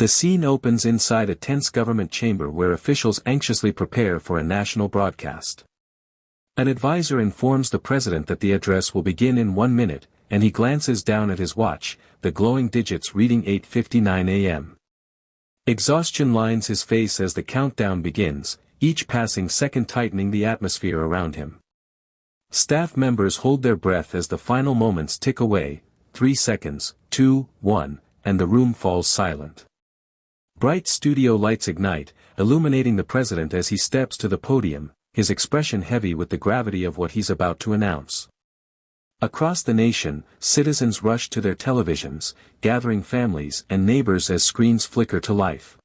The scene opens inside a tense government chamber where officials anxiously prepare for a national broadcast. An advisor informs the president that the address will begin in 1 minute, and he glances down at his watch, the glowing digits reading 8:59 a.m. Exhaustion lines his face as the countdown begins, each passing second tightening the atmosphere around him. Staff members hold their breath as the final moments tick away, 3 seconds, 2, 1, and the room falls silent. Bright studio lights ignite, illuminating the president as he steps to the podium, his expression heavy with the gravity of what he's about to announce. Across the nation, citizens rush to their televisions, gathering families and neighbors as screens flicker to life.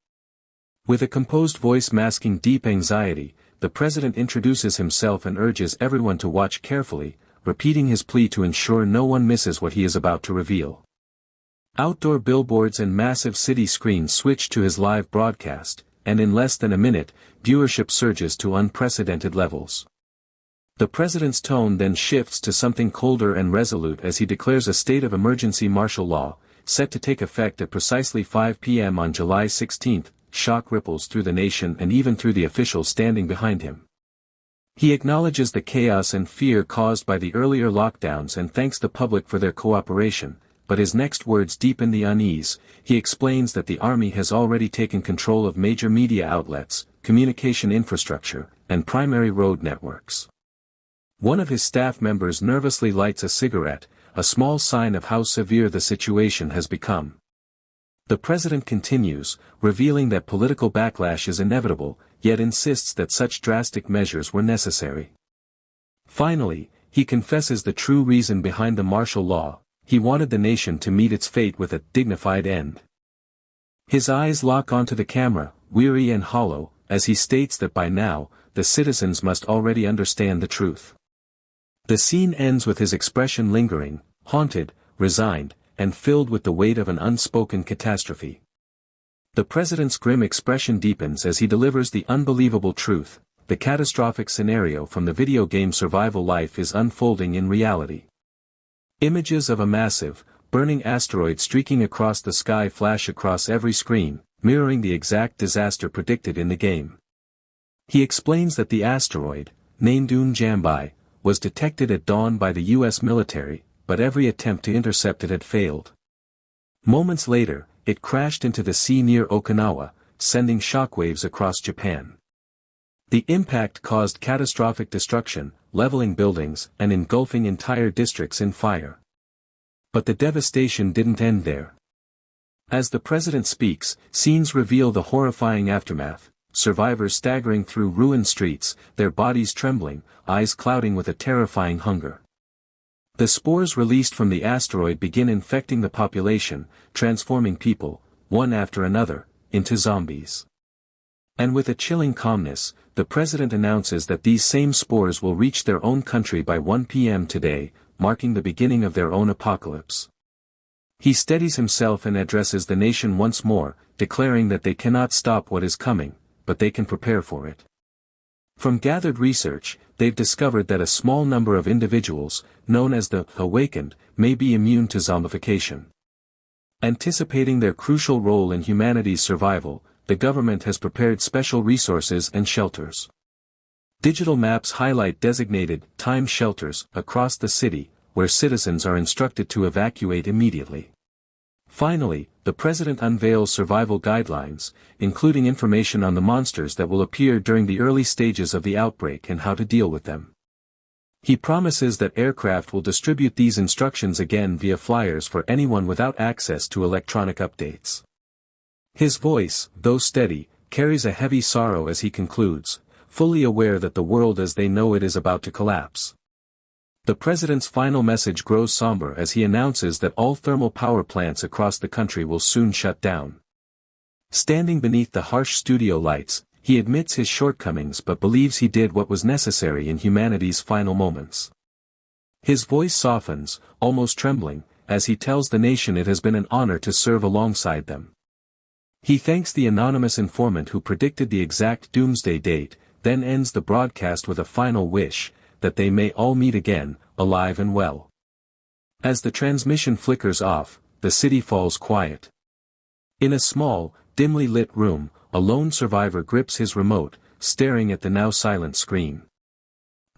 With a composed voice masking deep anxiety, the president introduces himself and urges everyone to watch carefully, repeating his plea to ensure no one misses what he is about to reveal. Outdoor billboards and massive city screens switch to his live broadcast, and in less than a minute, viewership surges to unprecedented levels. The president's tone then shifts to something colder and resolute as he declares a state of emergency martial law, set to take effect at precisely 5 p.m. on July 16. Shock ripples through the nation and even through the officials standing behind him. He acknowledges the chaos and fear caused by the earlier lockdowns and thanks the public for their cooperation, but his next words deepen the unease. He explains that the army has already taken control of major media outlets, communication infrastructure, and primary road networks. One of his staff members nervously lights a cigarette, a small sign of how severe the situation has become. The president continues, revealing that political backlash is inevitable, yet insists that such drastic measures were necessary. Finally, he confesses the true reason behind the martial law: he wanted the nation to meet its fate with a dignified end. His eyes lock onto the camera, weary and hollow, as he states that by now, the citizens must already understand the truth. The scene ends with his expression lingering, haunted, resigned, and filled with the weight of an unspoken catastrophe. The president's grim expression deepens as he delivers the unbelievable truth: the catastrophic scenario from the video game Survival Life is unfolding in reality. Images of a massive, burning asteroid streaking across the sky flash across every screen, mirroring the exact disaster predicted in the game. He explains that the asteroid, named Unjambi, was detected at dawn by the U.S. military, but every attempt to intercept it had failed. Moments later, it crashed into the sea near Okinawa, sending shockwaves across Japan. The impact caused catastrophic destruction, leveling buildings and engulfing entire districts in fire. But the devastation didn't end there. As the president speaks, scenes reveal the horrifying aftermath: survivors staggering through ruined streets, their bodies trembling, eyes clouding with a terrifying hunger. The spores released from the asteroid begin infecting the population, transforming people, one after another, into zombies. And with a chilling calmness, the president announces that these same spores will reach their own country by 1 p.m. today, marking the beginning of their own apocalypse. He steadies himself and addresses the nation once more, declaring that they cannot stop what is coming, but they can prepare for it. From gathered research, they've discovered that a small number of individuals, known as the awakened, may be immune to zombification. Anticipating their crucial role in humanity's survival, the government has prepared special resources and shelters. Digital maps highlight designated time shelters across the city, where citizens are instructed to evacuate immediately. Finally, the president unveils survival guidelines, including information on the monsters that will appear during the early stages of the outbreak and how to deal with them. He promises that aircraft will distribute these instructions again via flyers for anyone without access to electronic updates. His voice, though steady, carries a heavy sorrow as he concludes, fully aware that the world as they know it is about to collapse. The president's final message grows somber as he announces that all thermal power plants across the country will soon shut down. Standing beneath the harsh studio lights, he admits his shortcomings but believes he did what was necessary in humanity's final moments. His voice softens, almost trembling, as he tells the nation it has been an honor to serve alongside them. He thanks the anonymous informant who predicted the exact doomsday date, then ends the broadcast with a final wish: that they may all meet again, alive and well. As the transmission flickers off, the city falls quiet. In a small, dimly lit room, a lone survivor grips his remote, staring at the now silent screen.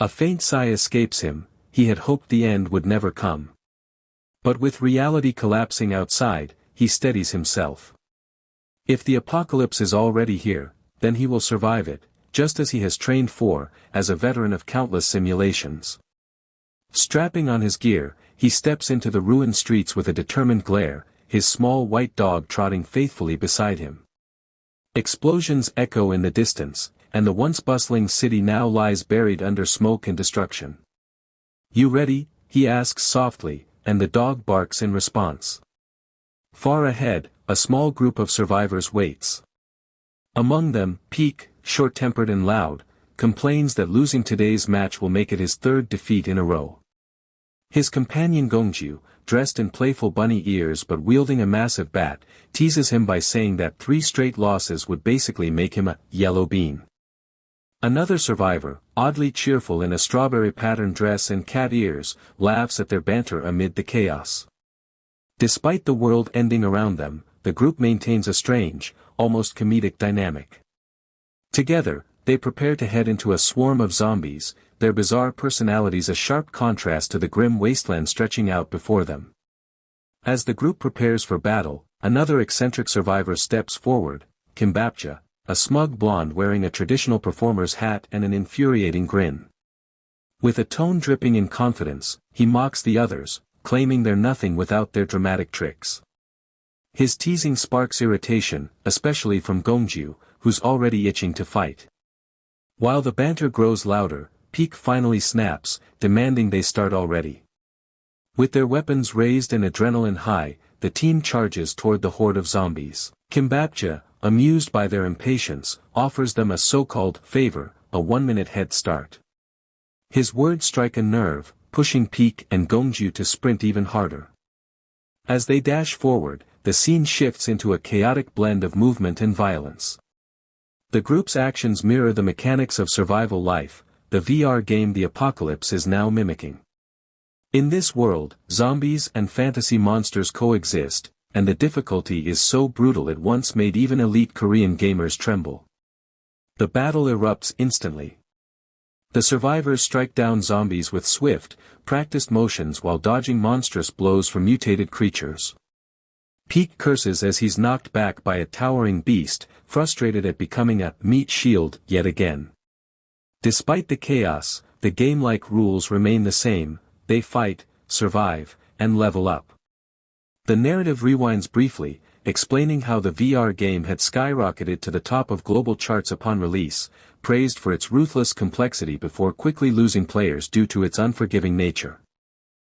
A faint sigh escapes him. He had hoped the end would never come. But with reality collapsing outside, he steadies himself. If the apocalypse is already here, then he will survive it, just as he has trained for, as a veteran of countless simulations. Strapping on his gear, he steps into the ruined streets with a determined glare, his small white dog trotting faithfully beside him. Explosions echo in the distance, and the once bustling city now lies buried under smoke and destruction. "You ready?" he asks softly, and the dog barks in response. Far ahead, a small group of survivors waits. Among them, Peak, short-tempered and loud, complains that losing today's match will make it his third defeat in a row. His companion Gongju, dressed in playful bunny ears but wielding a massive bat, teases him by saying that 3 straight losses would basically make him a yellow bean. Another survivor, oddly cheerful in a strawberry pattern dress and cat ears, laughs at their banter amid the chaos. Despite the world ending around them, the group maintains a strange, almost comedic dynamic. Together, they prepare to head into a swarm of zombies, their bizarre personalities a sharp contrast to the grim wasteland stretching out before them. As the group prepares for battle, another eccentric survivor steps forward, Kimbapja, a smug blonde wearing a traditional performer's hat and an infuriating grin. With a tone dripping in confidence, he mocks the others, claiming they're nothing without their dramatic tricks. His teasing sparks irritation, especially from Gongju, who's already itching to fight. While the banter grows louder, Peak finally snaps, demanding they start already. With their weapons raised and adrenaline high, the team charges toward the horde of zombies. Kimbapja, amused by their impatience, offers them a so-called favor, a 1-minute head start. His words strike a nerve, pushing Peak and Gongju to sprint even harder. As they dash forward, the scene shifts into a chaotic blend of movement and violence. The group's actions mirror the mechanics of survival life, the VR game the apocalypse is now mimicking. In this world, zombies and fantasy monsters coexist, and the difficulty is so brutal it once made even elite Korean gamers tremble. The battle erupts instantly. The survivors strike down zombies with swift, practiced motions while dodging monstrous blows from mutated creatures. Peak curses as he's knocked back by a towering beast, frustrated at becoming a meat shield yet again. Despite the chaos, the game-like rules remain the same: they fight, survive, and level up. The narrative rewinds briefly, explaining how the VR game had skyrocketed to the top of global charts upon release, praised for its ruthless complexity before quickly losing players due to its unforgiving nature.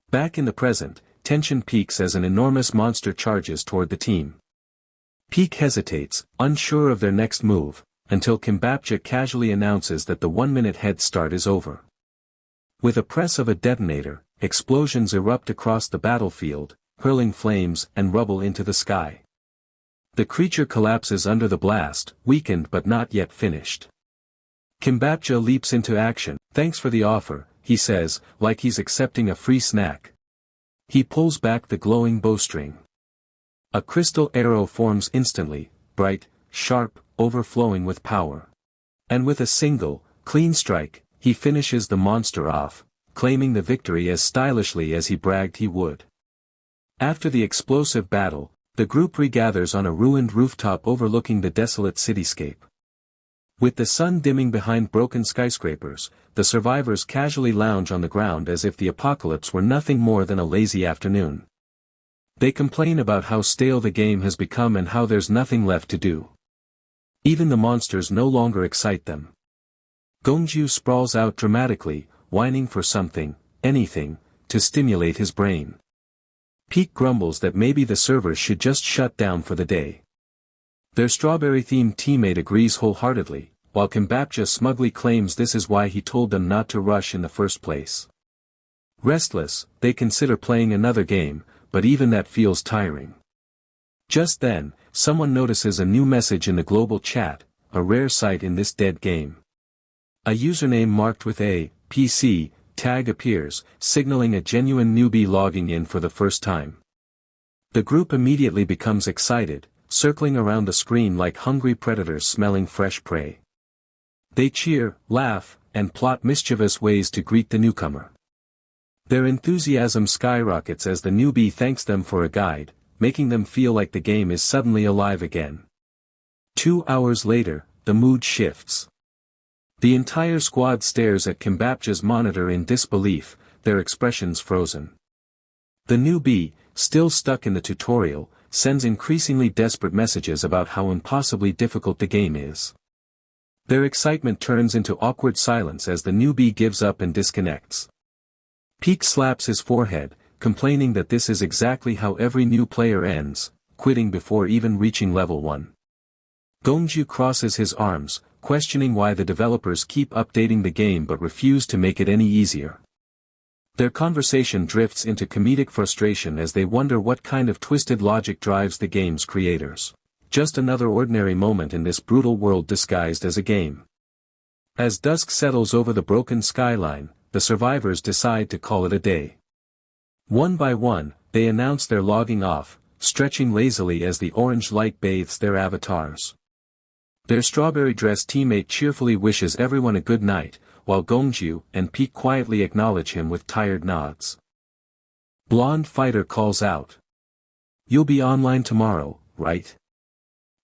Back in the present, tension peaks as an enormous monster charges toward the team. Peak hesitates, unsure of their next move, until Kimbapja casually announces that the 1-minute head start is over. With a press of a detonator, explosions erupt across the battlefield, hurling flames and rubble into the sky. The creature collapses under the blast, weakened but not yet finished. Kimbapja leaps into action. "Thanks for the offer," he says, like he's accepting a free snack. He pulls back the glowing bowstring. A crystal arrow forms instantly, bright, sharp, overflowing with power. And with a single, clean strike, he finishes the monster off, claiming the victory as stylishly as he bragged he would. After the explosive battle, the group regathers on a ruined rooftop overlooking the desolate cityscape. With the sun dimming behind broken skyscrapers, the survivors casually lounge on the ground as if the apocalypse were nothing more than a lazy afternoon. They complain about how stale the game has become and how there's nothing left to do. Even the monsters no longer excite them. Gongju sprawls out dramatically, whining for something, anything, to stimulate his brain. Peak grumbles that maybe the servers should just shut down for the day. Their strawberry-themed teammate agrees wholeheartedly, while Kimbapja smugly claims this is why he told them not to rush in the first place. Restless, they consider playing another game, but even that feels tiring. Just then, someone notices a new message in the global chat, a rare sight in this dead game. A username marked with a PC tag appears, signaling a genuine newbie logging in for the first time. The group immediately becomes excited, circling around the screen like hungry predators smelling fresh prey. They cheer, laugh, and plot mischievous ways to greet the newcomer. Their enthusiasm skyrockets as the newbie thanks them for a guide, making them feel like the game is suddenly alive again. 2 hours later, the mood shifts. The entire squad stares at Kimbapja's monitor in disbelief, their expressions frozen. The newbie, still stuck in the tutorial, sends increasingly desperate messages about how impossibly difficult the game is. Their excitement turns into awkward silence as the newbie gives up and disconnects. Peak slaps his forehead, complaining that this is exactly how every new player ends, quitting before even reaching level 1. Gongju crosses his arms, questioning why the developers keep updating the game but refuse to make it any easier. Their conversation drifts into comedic frustration as they wonder what kind of twisted logic drives the game's creators. Just another ordinary moment in this brutal world disguised as a game. As dusk settles over the broken skyline, the survivors decide to call it a day. One by one, they announce they're logging off, stretching lazily as the orange light bathes their avatars. Their strawberry-dressed teammate cheerfully wishes everyone a good night, while Gongju and Peak quietly acknowledge him with tired nods. Blonde Fighter calls out. "You'll be online tomorrow, right?"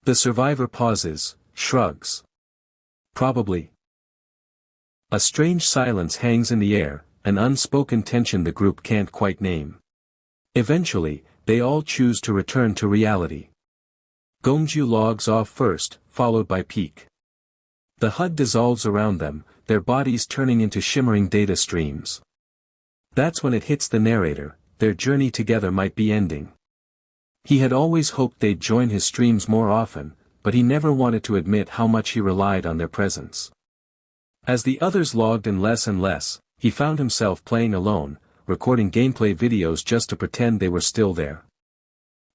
The survivor pauses, shrugs. "Probably." A strange silence hangs in the air, an unspoken tension the group can't quite name. Eventually, they all choose to return to reality. Gongju logs off first, followed by Peak. The HUD dissolves around them, their bodies turning into shimmering data streams. That's when it hits the narrator, their journey together might be ending. He had always hoped they'd join his streams more often, but he never wanted to admit how much he relied on their presence. As the others logged in less and less, he found himself playing alone, recording gameplay videos just to pretend they were still there.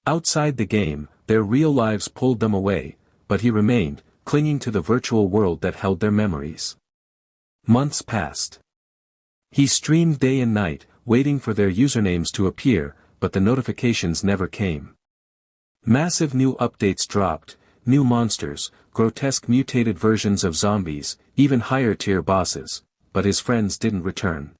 Outside the game, their real lives pulled them away, but he remained, clinging to the virtual world that held their memories. Months passed. He streamed day and night, waiting for their usernames to appear, but the notifications never came. Massive new updates dropped, new monsters, grotesque mutated versions of zombies, even higher-tier bosses, but his friends didn't return.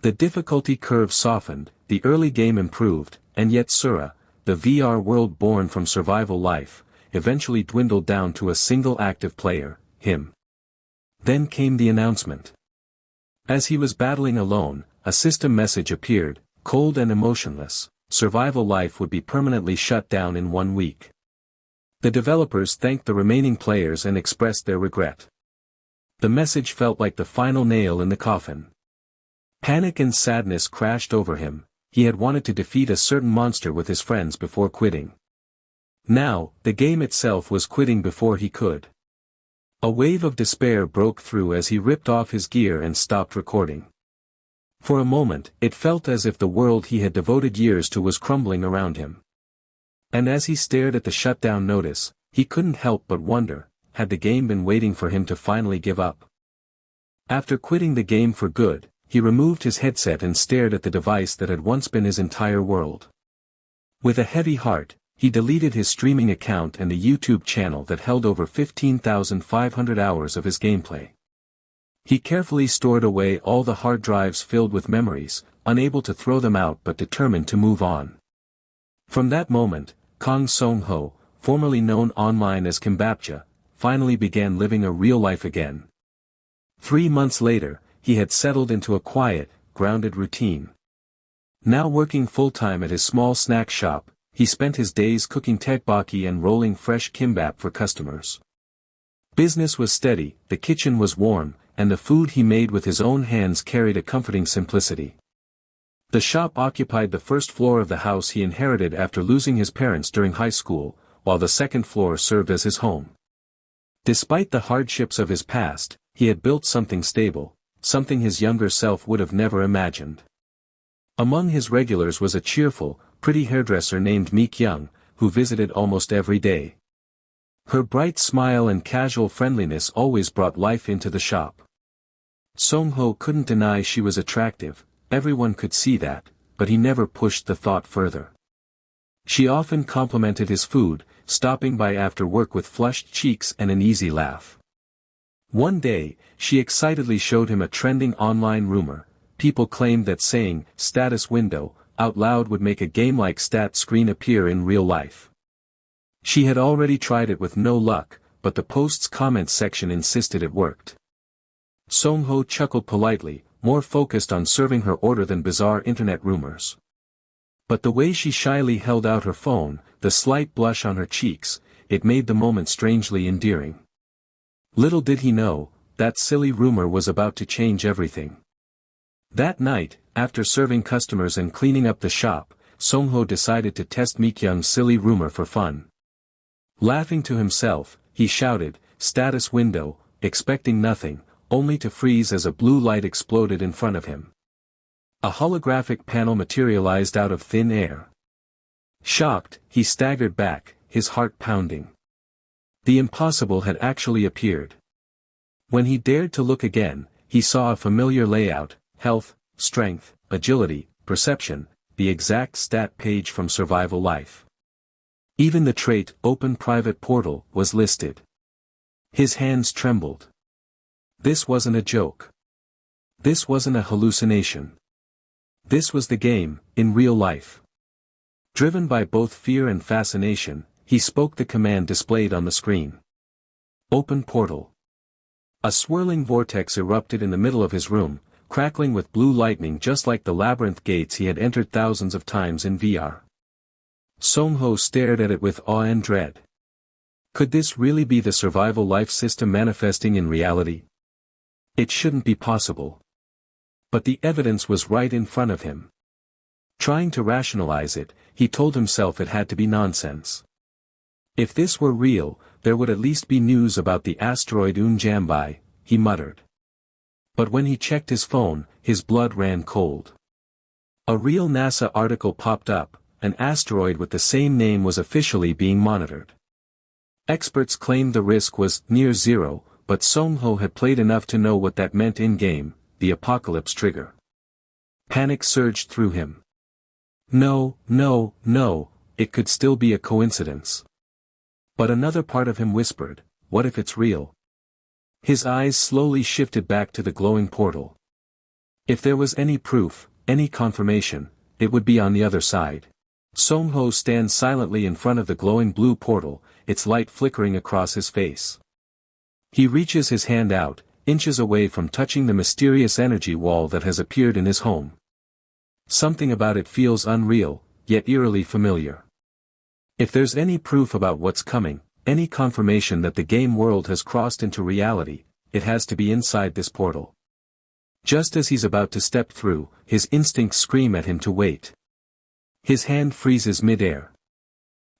The difficulty curve softened, the early game improved, and yet Sura, the VR world born from survival life, eventually dwindled down to a single active player, him. Then came the announcement. As he was battling alone, a system message appeared, cold and emotionless: survival life would be permanently shut down in 1 week. The developers thanked the remaining players and expressed their regret. The message felt like the final nail in the coffin. Panic and sadness crashed over him. He had wanted to defeat a certain monster with his friends before quitting. Now, the game itself was quitting before he could. A wave of despair broke through as he ripped off his gear and stopped recording. For a moment, it felt as if the world he had devoted years to was crumbling around him. And as he stared at the shutdown notice, he couldn't help but wonder, had the game been waiting for him to finally give up? After quitting the game for good, he removed his headset and stared at the device that had once been his entire world. With a heavy heart, he deleted his streaming account and the YouTube channel that held over 15,500 hours of his gameplay. He carefully stored away all the hard drives filled with memories, unable to throw them out but determined to move on. From that moment, Kang Song-ho, formerly known online as Kimbapja, finally began living a real life again. 3 months later, he had settled into a quiet, grounded routine. Now working full-time at his small snack shop, he spent his days cooking tteokbokki and rolling fresh kimbap for customers. Business was steady, the kitchen was warm, and the food he made with his own hands carried a comforting simplicity. The shop occupied the first floor of the house he inherited after losing his parents during high school, while the second floor served as his home. Despite the hardships of his past, he had built something stable, something his younger self would have never imagined. Among his regulars was a cheerful, pretty hairdresser named Mi Kyung, who visited almost every day. Her bright smile and casual friendliness always brought life into the shop. Song-ho couldn't deny she was attractive, everyone could see that, but he never pushed the thought further. She often complimented his food, stopping by after work with flushed cheeks and an easy laugh. One day, she excitedly showed him a trending online rumor. People claimed that saying, "status window," out loud would make a game-like stat screen appear in real life. She had already tried it with no luck, but the post's comments section insisted it worked. Song-ho chuckled politely, more focused on serving her order than bizarre internet rumors. But the way she shyly held out her phone, the slight blush on her cheeks, it made the moment strangely endearing. Little did he know, that silly rumor was about to change everything. That night, after serving customers and cleaning up the shop, Song-ho decided to test Mi-kyung's silly rumor for fun. Laughing to himself, he shouted, "Status window," expecting nothing, only to freeze as a blue light exploded in front of him. A holographic panel materialized out of thin air. Shocked, he staggered back, his heart pounding. The impossible had actually appeared. When he dared to look again, he saw a familiar layout: health, strength, agility, perception, the exact stat page from Survival Life. Even the trait "Open Private Portal" was listed. His hands trembled. This wasn't a joke. This wasn't a hallucination. This was the game, in real life. Driven by both fear and fascination, he spoke the command displayed on the screen. "Open portal." A swirling vortex erupted in the middle of his room, crackling with blue lightning just like the labyrinth gates he had entered thousands of times in VR. Song-ho stared at it with awe and dread. Could this really be the Survival Life system manifesting in reality? It shouldn't be possible. But the evidence was right in front of him. Trying to rationalize it, he told himself it had to be nonsense. If this were real, there would at least be news about the asteroid Unjambai, he muttered. But when he checked his phone, his blood ran cold. A real NASA article popped up. An asteroid with the same name was officially being monitored. Experts claimed the risk was near zero, but Song-ho had played enough to know what that meant in-game: the apocalypse trigger. Panic surged through him. No, it could still be a coincidence. But another part of him whispered, what if it's real? His eyes slowly shifted back to the glowing portal. If there was any proof, any confirmation, it would be on the other side. Song-ho stands silently in front of the glowing blue portal, its light flickering across his face. He reaches his hand out, inches away from touching the mysterious energy wall that has appeared in his home. Something about it feels unreal, yet eerily familiar. If there's any proof about what's coming, any confirmation that the game world has crossed into reality, it has to be inside this portal. Just as he's about to step through, his instincts scream at him to wait. His hand freezes mid-air.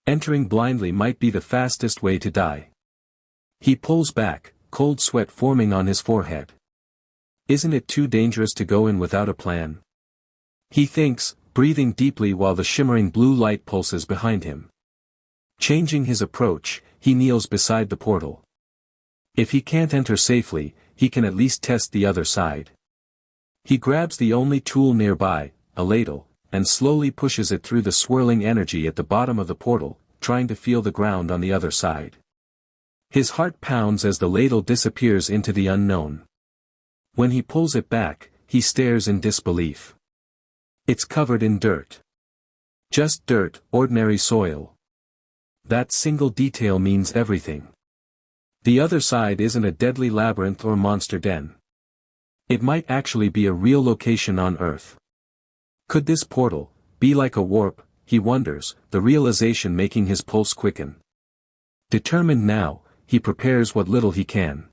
Entering blindly might be the fastest way to die. He pulls back, cold sweat forming on his forehead. Isn't it too dangerous to go in without a plan? He thinks, breathing deeply while the shimmering blue light pulses behind him. Changing his approach, he kneels beside the portal. If he can't enter safely, he can at least test the other side. He grabs the only tool nearby, a ladle, and slowly pushes it through the swirling energy at the bottom of the portal, trying to feel the ground on the other side. His heart pounds as the ladle disappears into the unknown. When he pulls it back, he stares in disbelief. It's covered in dirt. Just dirt, ordinary soil. That single detail means everything. The other side isn't a deadly labyrinth or monster den. It might actually be a real location on Earth. Could this portal be like a warp, he wonders, the realization making his pulse quicken. Determined now, he prepares what little he can.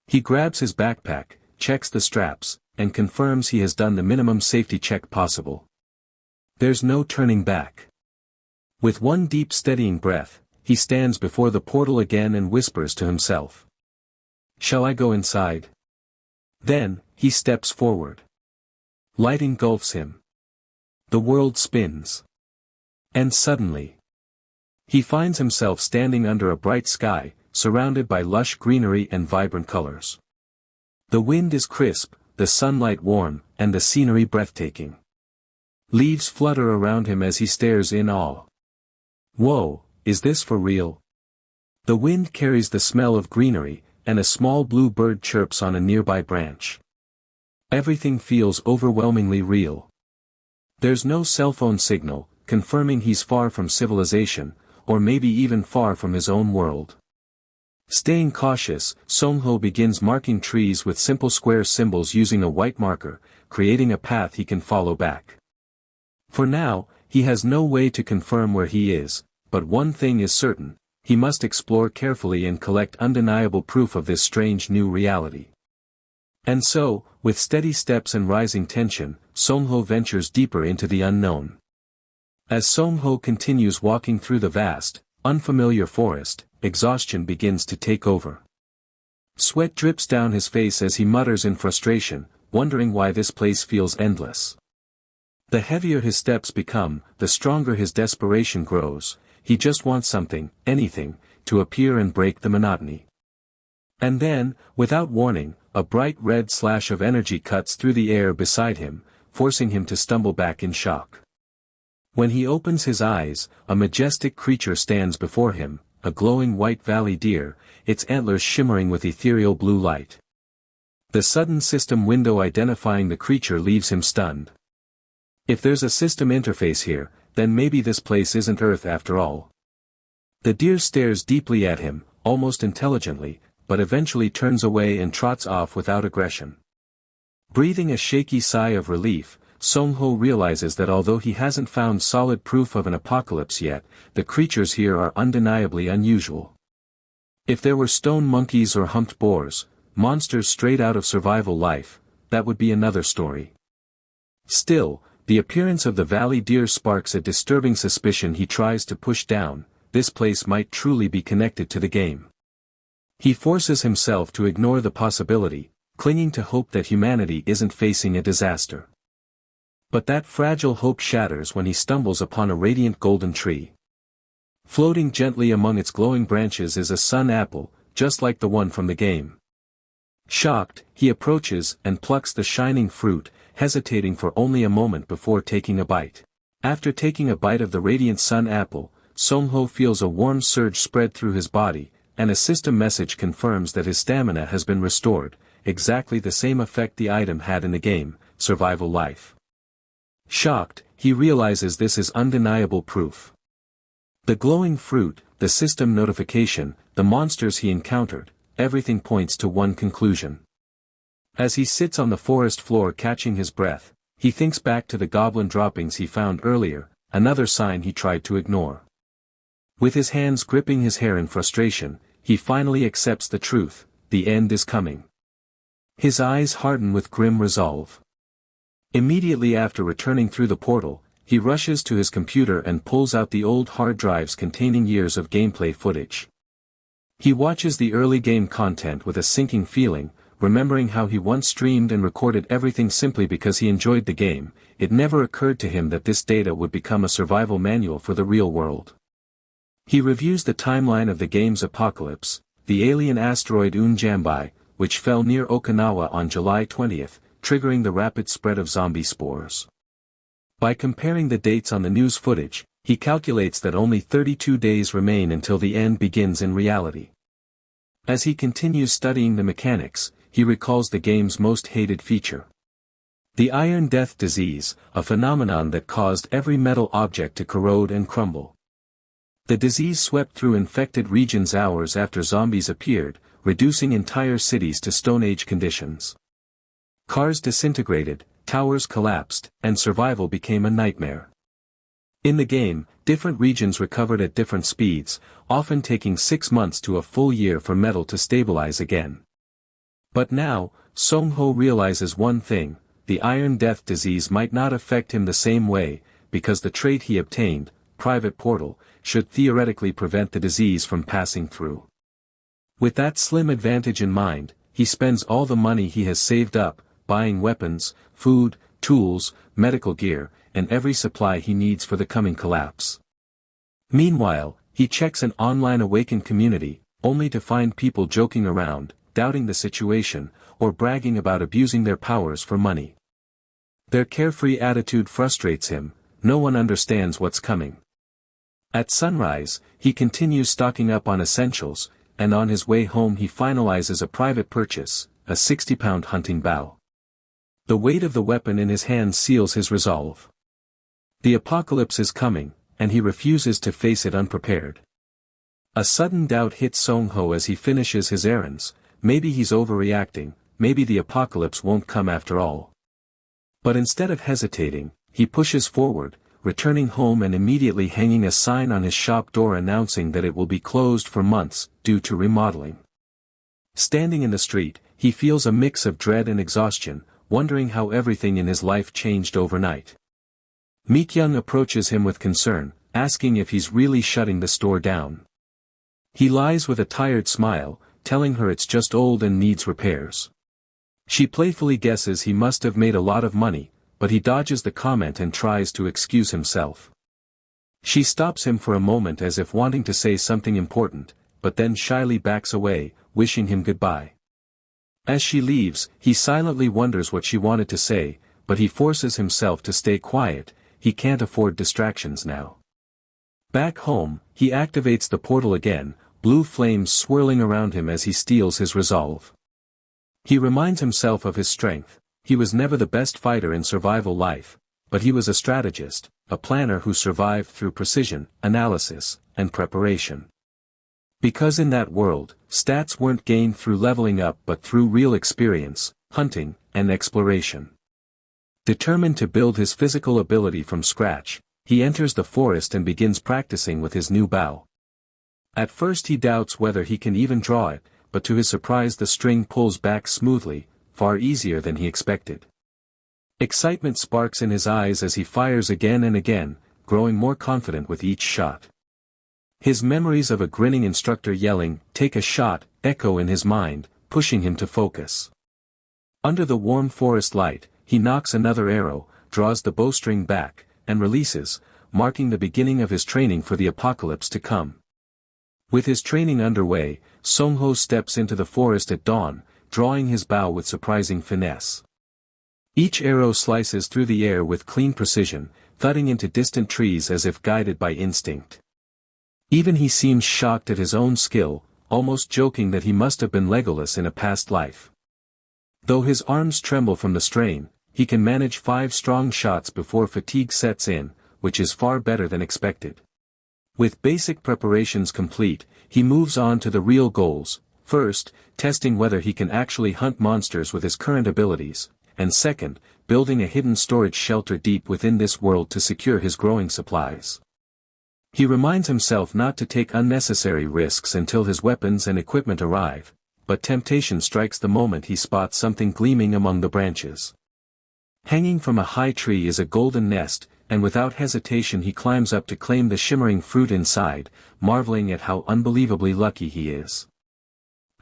He grabs his backpack, checks the straps, and confirms he has done the minimum safety check possible. There's no turning back. With one deep steadying breath, he stands before the portal again and whispers to himself. Shall I go inside? Then, he steps forward. Light engulfs him. The world spins. And suddenly, he finds himself standing under a bright sky, surrounded by lush greenery and vibrant colors. The wind is crisp, the sunlight warm, and the scenery breathtaking. Leaves flutter around him as he stares in awe. Whoa, is this for real? The wind carries the smell of greenery, and a small blue bird chirps on a nearby branch. Everything feels overwhelmingly real. There's no cell phone signal, confirming he's far from civilization, or maybe even far from his own world. Staying cautious, Song-ho begins marking trees with simple square symbols using a white marker, creating a path he can follow back. For now, he has no way to confirm where he is, but one thing is certain: he must explore carefully and collect undeniable proof of this strange new reality. And so, with steady steps and rising tension, Song-ho ventures deeper into the unknown. As Song-ho continues walking through the vast, unfamiliar forest, exhaustion begins to take over. Sweat drips down his face as he mutters in frustration, wondering why this place feels endless. The heavier his steps become, the stronger his desperation grows. He just wants something, anything, to appear and break the monotony. And then, without warning, a bright red slash of energy cuts through the air beside him, forcing him to stumble back in shock. When he opens his eyes, a majestic creature stands before him, a glowing white valley deer, its antlers shimmering with ethereal blue light. The sudden system window identifying the creature leaves him stunned. If there's a system interface here, then maybe this place isn't Earth after all. The deer stares deeply at him, almost intelligently, but eventually turns away and trots off without aggression. Breathing a shaky sigh of relief, Song-ho realizes that although he hasn't found solid proof of an apocalypse yet, the creatures here are undeniably unusual. If there were stone monkeys or humped boars, monsters straight out of survival life, that would be another story. Still, the appearance of the valley deer sparks a disturbing suspicion he tries to push down: this place might truly be connected to the game. He forces himself to ignore the possibility, clinging to hope that humanity isn't facing a disaster. But that fragile hope shatters when he stumbles upon a radiant golden tree. Floating gently among its glowing branches is a sun apple, just like the one from the game. Shocked, he approaches and plucks the shining fruit, hesitating for only a moment before taking a bite. After taking a bite of the radiant sun apple, Song-ho feels a warm surge spread through his body, and a system message confirms that his stamina has been restored, exactly the same effect the item had in the game, survival life. Shocked, he realizes this is undeniable proof. The glowing fruit, the system notification, the monsters he encountered, everything points to one conclusion. As he sits on the forest floor catching his breath, he thinks back to the goblin droppings he found earlier, another sign he tried to ignore. With his hands gripping his hair in frustration, he finally accepts the truth: the end is coming. His eyes harden with grim resolve. Immediately after returning through the portal, he rushes to his computer and pulls out the old hard drives containing years of gameplay footage. He watches the early game content with a sinking feeling, remembering how he once streamed and recorded everything simply because he enjoyed the game. It never occurred to him that this data would become a survival manual for the real world. He reviews the timeline of the game's apocalypse: the alien asteroid Unjambai, which fell near Okinawa on July 20th, triggering the rapid spread of zombie spores. By comparing the dates on the news footage, he calculates that only 32 days remain until the end begins in reality. As he continues studying the mechanics, he recalls the game's most hated feature: the Iron Death disease, a phenomenon that caused every metal object to corrode and crumble. The disease swept through infected regions hours after zombies appeared, reducing entire cities to Stone Age conditions. Cars disintegrated, towers collapsed, and survival became a nightmare. In the game, different regions recovered at different speeds, often taking 6 months to a full year for metal to stabilize again. But now, Song-ho realizes one thing: the Iron Death disease might not affect him the same way, because the trait he obtained, Private Portal, should theoretically prevent the disease from passing through. With that slim advantage in mind, he spends all the money he has saved up, buying weapons, food, tools, medical gear, and every supply he needs for the coming collapse. Meanwhile, he checks an online Awakened community, only to find people joking around, doubting the situation, or bragging about abusing their powers for money. Their carefree attitude frustrates him. No one understands what's coming. At sunrise, he continues stocking up on essentials, and on his way home he finalizes a private purchase, a 60-pound hunting bow. The weight of the weapon in his hand seals his resolve. The apocalypse is coming, and he refuses to face it unprepared. A sudden doubt hits Song-ho as he finishes his errands. Maybe he's overreacting, maybe the apocalypse won't come after all. But instead of hesitating, he pushes forward, returning home and immediately hanging a sign on his shop door announcing that it will be closed for months, due to remodeling. Standing in the street, he feels a mix of dread and exhaustion, wondering how everything in his life changed overnight. Mi-kyung approaches him with concern, asking if he's really shutting the store down. He lies with a tired smile, telling her it's just old and needs repairs. She playfully guesses he must have made a lot of money, but he dodges the comment and tries to excuse himself. She stops him for a moment as if wanting to say something important, but then shyly backs away, wishing him goodbye. As she leaves, he silently wonders what she wanted to say, but he forces himself to stay quiet. He can't afford distractions now. Back home, he activates the portal again, blue flames swirling around him as he steels his resolve. He reminds himself of his strength. He was never the best fighter in survival life, but he was a strategist, a planner who survived through precision, analysis, and preparation. Because in that world, stats weren't gained through leveling up but through real experience, hunting, and exploration. Determined to build his physical ability from scratch, he enters the forest and begins practicing with his new bow. At first he doubts whether he can even draw it, but to his surprise the string pulls back smoothly, far easier than he expected. Excitement sparks in his eyes as he fires again and again, growing more confident with each shot. His memories of a grinning instructor yelling, "Take a shot," echo in his mind, pushing him to focus. Under the warm forest light, he knocks another arrow, draws the bowstring back, and releases, marking the beginning of his training for the apocalypse to come. With his training underway, Song-ho steps into the forest at dawn, drawing his bow with surprising finesse. Each arrow slices through the air with clean precision, thudding into distant trees as if guided by instinct. Even he seems shocked at his own skill, almost joking that he must have been Legolas in a past life. Though his arms tremble from the strain, he can manage 5 strong shots before fatigue sets in, which is far better than expected. With basic preparations complete, he moves on to the real goals, first, testing whether he can actually hunt monsters with his current abilities, and second, building a hidden storage shelter deep within this world to secure his growing supplies. He reminds himself not to take unnecessary risks until his weapons and equipment arrive, but temptation strikes the moment he spots something gleaming among the branches. Hanging from a high tree is a golden nest, and without hesitation he climbs up to claim the shimmering fruit inside, marveling at how unbelievably lucky he is.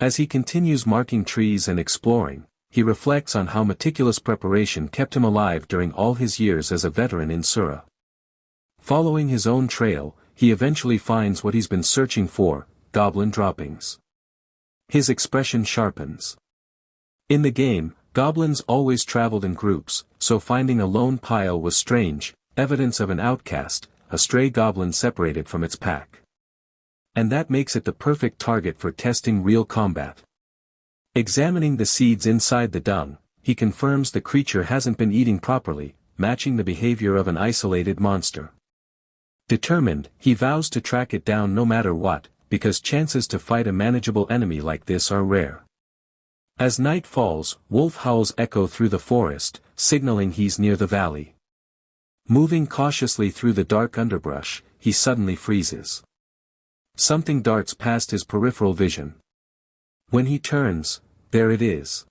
As he continues marking trees and exploring, he reflects on how meticulous preparation kept him alive during all his years as a veteran in Sura. Following his own trail, he eventually finds what he's been searching for, goblin droppings. His expression sharpens. In the game, goblins always traveled in groups, so finding a lone pile was strange, evidence of an outcast, a stray goblin separated from its pack. And that makes it the perfect target for testing real combat. Examining the seeds inside the dung, he confirms the creature hasn't been eating properly, matching the behavior of an isolated monster. Determined, he vows to track it down no matter what, because chances to fight a manageable enemy like this are rare. As night falls, wolf howls echo through the forest, signaling he's near the valley. Moving cautiously through the dark underbrush, he suddenly freezes. Something darts past his peripheral vision. When he turns, there it is.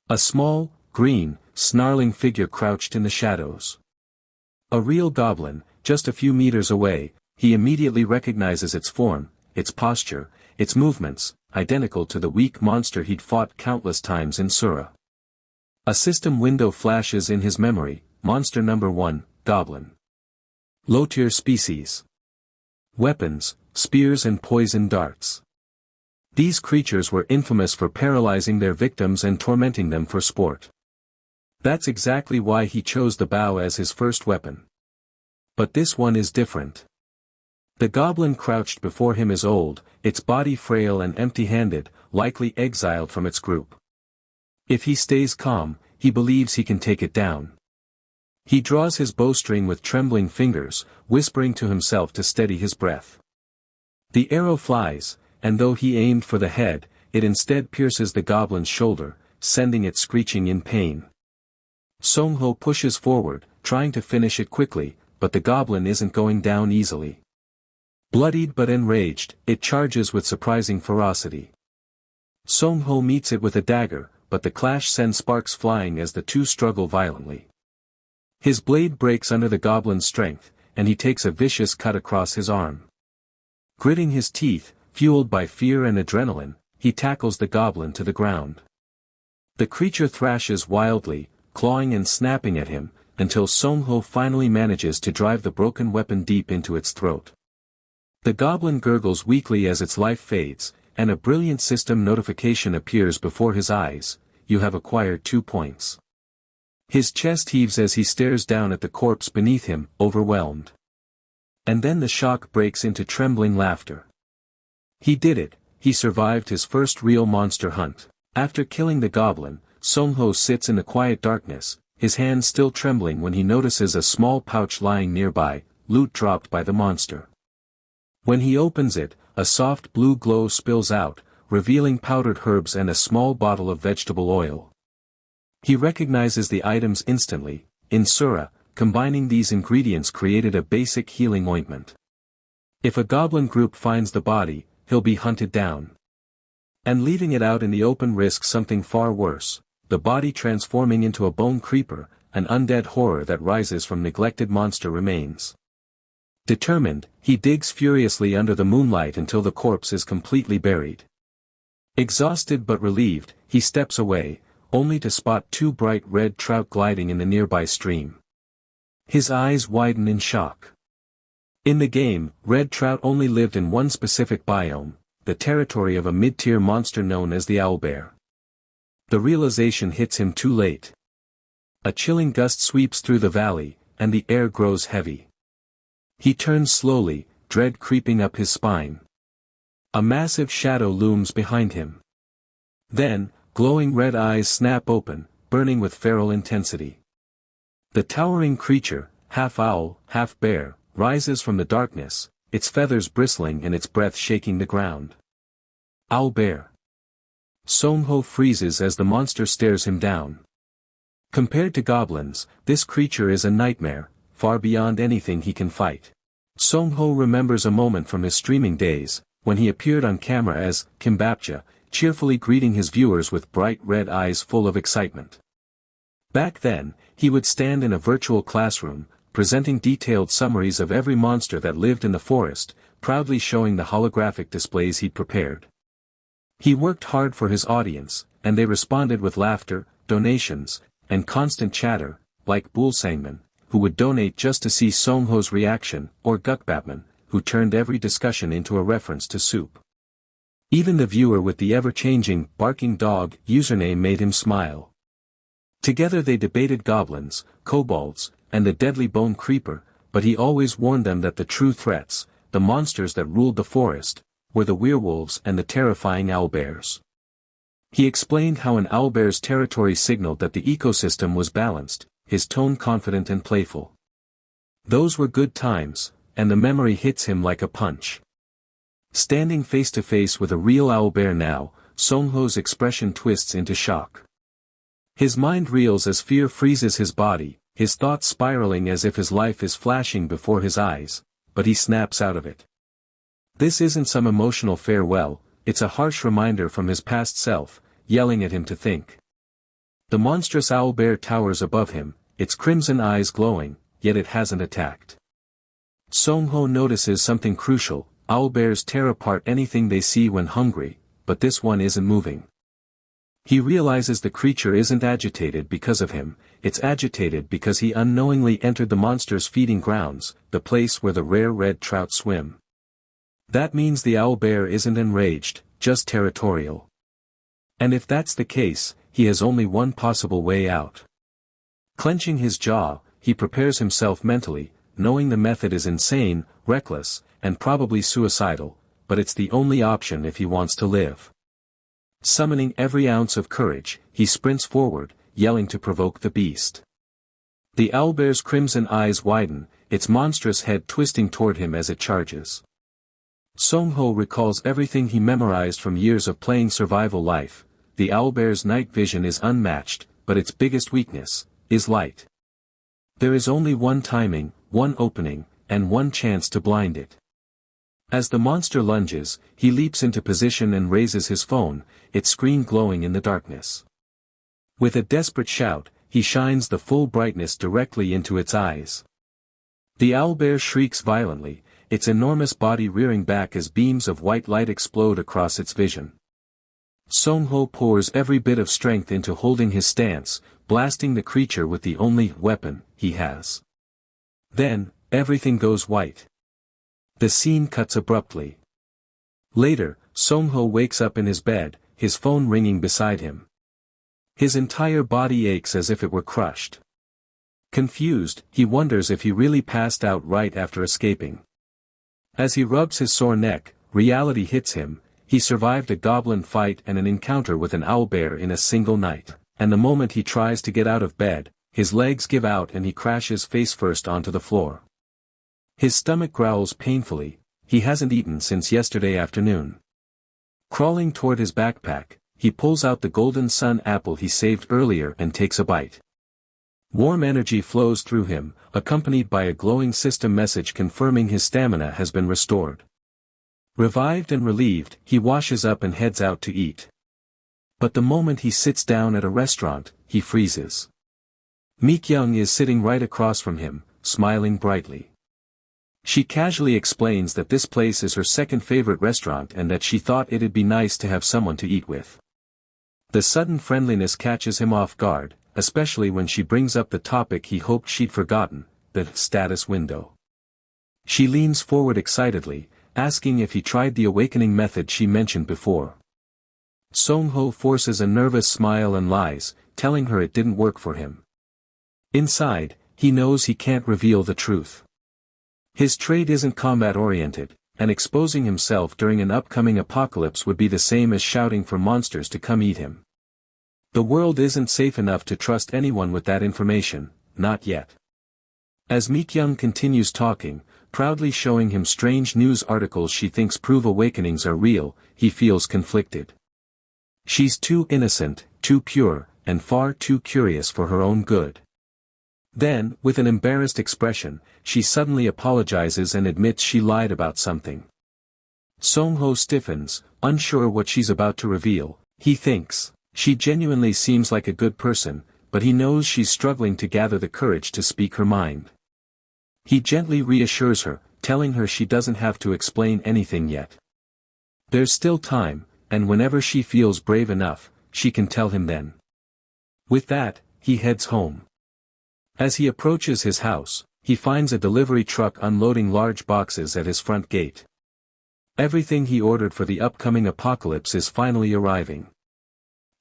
A small, green, snarling figure crouched in the shadows. A real goblin, just a few meters away, he immediately recognizes its form, its posture, its movements, identical to the weak monster he'd fought countless times in Sura. A system window flashes in his memory, monster number 1, goblin. Low-tier species. Weapons, spears and poison darts. These creatures were infamous for paralyzing their victims and tormenting them for sport. That's exactly why he chose the bow as his first weapon. But this one is different. The goblin crouched before him is old, its body frail and empty-handed, likely exiled from its group. If he stays calm, he believes he can take it down. He draws his bowstring with trembling fingers, whispering to himself to steady his breath. The arrow flies, and though he aimed for the head, it instead pierces the goblin's shoulder, sending it screeching in pain. Song Ho pushes forward, trying to finish it quickly, but the goblin isn't going down easily. Bloodied but enraged, it charges with surprising ferocity. Song Ho meets it with a dagger, but the clash sends sparks flying as the two struggle violently. His blade breaks under the goblin's strength, and he takes a vicious cut across his arm. Gritting his teeth, fueled by fear and adrenaline, he tackles the goblin to the ground. The creature thrashes wildly, clawing and snapping at him, until Song Ho finally manages to drive the broken weapon deep into its throat. The goblin gurgles weakly as its life fades, and a brilliant system notification appears before his eyes: you have acquired 2 points. His chest heaves as he stares down at the corpse beneath him, overwhelmed. And then the shock breaks into trembling laughter. He did it, he survived his first real monster hunt. After killing the goblin, Song Ho sits in the quiet darkness, his hands still trembling when he notices a small pouch lying nearby, loot dropped by the monster. When he opens it, a soft blue glow spills out, revealing powdered herbs and a small bottle of vegetable oil. He recognizes the items instantly. In Sura, combining these ingredients created a basic healing ointment. If a goblin group finds the body, he'll be hunted down. And leaving it out in the open risks something far worse: the body transforming into a bone creeper, an undead horror that rises from neglected monster remains. Determined, he digs furiously under the moonlight until the corpse is completely buried. Exhausted but relieved, he steps away, only to spot 2 bright red trout gliding in the nearby stream. His eyes widen in shock. In the game, red trout only lived in one specific biome, the territory of a mid-tier monster known as the owlbear. The realization hits him too late. A chilling gust sweeps through the valley, and the air grows heavy. He turns slowly, dread creeping up his spine. A massive shadow looms behind him. Then, glowing red eyes snap open, burning with feral intensity. The towering creature, half owl, half bear, rises from the darkness, its feathers bristling and its breath shaking the ground. Owlbear. Song Ho freezes as the monster stares him down. Compared to goblins, this creature is a nightmare, far beyond anything he can fight. Song Ho remembers a moment from his streaming days, when he appeared on camera as Kimbapcha, cheerfully greeting his viewers with bright red eyes full of excitement. Back then, he would stand in a virtual classroom, presenting detailed summaries of every monster that lived in the forest, proudly showing the holographic displays he'd prepared. He worked hard for his audience, and they responded with laughter, donations, and constant chatter, like Bulsangman, who would donate just to see Song Ho's reaction, or Gukbapman, who turned every discussion into a reference to soup. Even the viewer with the ever-changing, barking dog username made him smile. Together they debated goblins, kobolds, and the deadly bone creeper, but he always warned them that the true threats, the monsters that ruled the forest, were the werewolves and the terrifying owlbears. He explained how an owlbear's territory signaled that the ecosystem was balanced, his tone confident and playful. Those were good times, and the memory hits him like a punch. Standing face to face with a real owlbear now, Song Ho's expression twists into shock. His mind reels as fear freezes his body, his thoughts spiraling as if his life is flashing before his eyes, but he snaps out of it. This isn't some emotional farewell, it's a harsh reminder from his past self, yelling at him to think. The monstrous owlbear towers above him, its crimson eyes glowing, yet it hasn't attacked. Song Ho notices something crucial: owlbears tear apart anything they see when hungry, but this one isn't moving. He realizes the creature isn't agitated because of him, it's agitated because he unknowingly entered the monster's feeding grounds, the place where the rare red trout swim. That means the owlbear isn't enraged, just territorial. And if that's the case, he has only one possible way out. Clenching his jaw, he prepares himself mentally, knowing the method is insane, reckless, and probably suicidal, but it's the only option if he wants to live. Summoning every ounce of courage, he sprints forward, yelling to provoke the beast. The owlbear's crimson eyes widen, its monstrous head twisting toward him as it charges. Song-ho recalls everything he memorized from years of playing survival life. The owlbear's night vision is unmatched, but its biggest weakness is light. There is only one timing, one opening, and one chance to blind it. As the monster lunges, he leaps into position and raises his phone, its screen glowing in the darkness. With a desperate shout, he shines the full brightness directly into its eyes. The owlbear shrieks violently, its enormous body rearing back as beams of white light explode across its vision. Song-ho pours every bit of strength into holding his stance, blasting the creature with the only weapon he has. Then, everything goes white. The scene cuts abruptly. Later, Song-ho wakes up in his bed, his phone ringing beside him. His entire body aches as if it were crushed. Confused, he wonders if he really passed out right after escaping. As he rubs his sore neck, reality hits him. He survived a goblin fight and an encounter with an owlbear in a single night, and the moment he tries to get out of bed, his legs give out and he crashes face-first onto the floor. His stomach growls painfully, he hasn't eaten since yesterday afternoon. Crawling toward his backpack, he pulls out the golden sun apple he saved earlier and takes a bite. Warm energy flows through him, accompanied by a glowing system message confirming his stamina has been restored. Revived and relieved, he washes up and heads out to eat. But the moment he sits down at a restaurant, he freezes. Mi-kyung is sitting right across from him, smiling brightly. She casually explains that this place is her second favorite restaurant and that she thought it'd be nice to have someone to eat with. The sudden friendliness catches him off guard, especially when she brings up the topic he hoped she'd forgotten, the status window. She leans forward excitedly, asking if he tried the awakening method she mentioned before. Song-ho forces a nervous smile and lies, telling her it didn't work for him. Inside, he knows he can't reveal the truth. His trade isn't combat-oriented, and exposing himself during an upcoming apocalypse would be the same as shouting for monsters to come eat him. The world isn't safe enough to trust anyone with that information, not yet. As Mi-kyung continues talking, proudly showing him strange news articles she thinks prove awakenings are real, he feels conflicted. She's too innocent, too pure, and far too curious for her own good. Then, with an embarrassed expression, she suddenly apologizes and admits she lied about something. Song-ho stiffens, unsure what she's about to reveal. He thinks, she genuinely seems like a good person, but he knows she's struggling to gather the courage to speak her mind. He gently reassures her, telling her she doesn't have to explain anything yet. There's still time, and whenever she feels brave enough, she can tell him then. With that, he heads home. As he approaches his house, he finds a delivery truck unloading large boxes at his front gate. Everything he ordered for the upcoming apocalypse is finally arriving.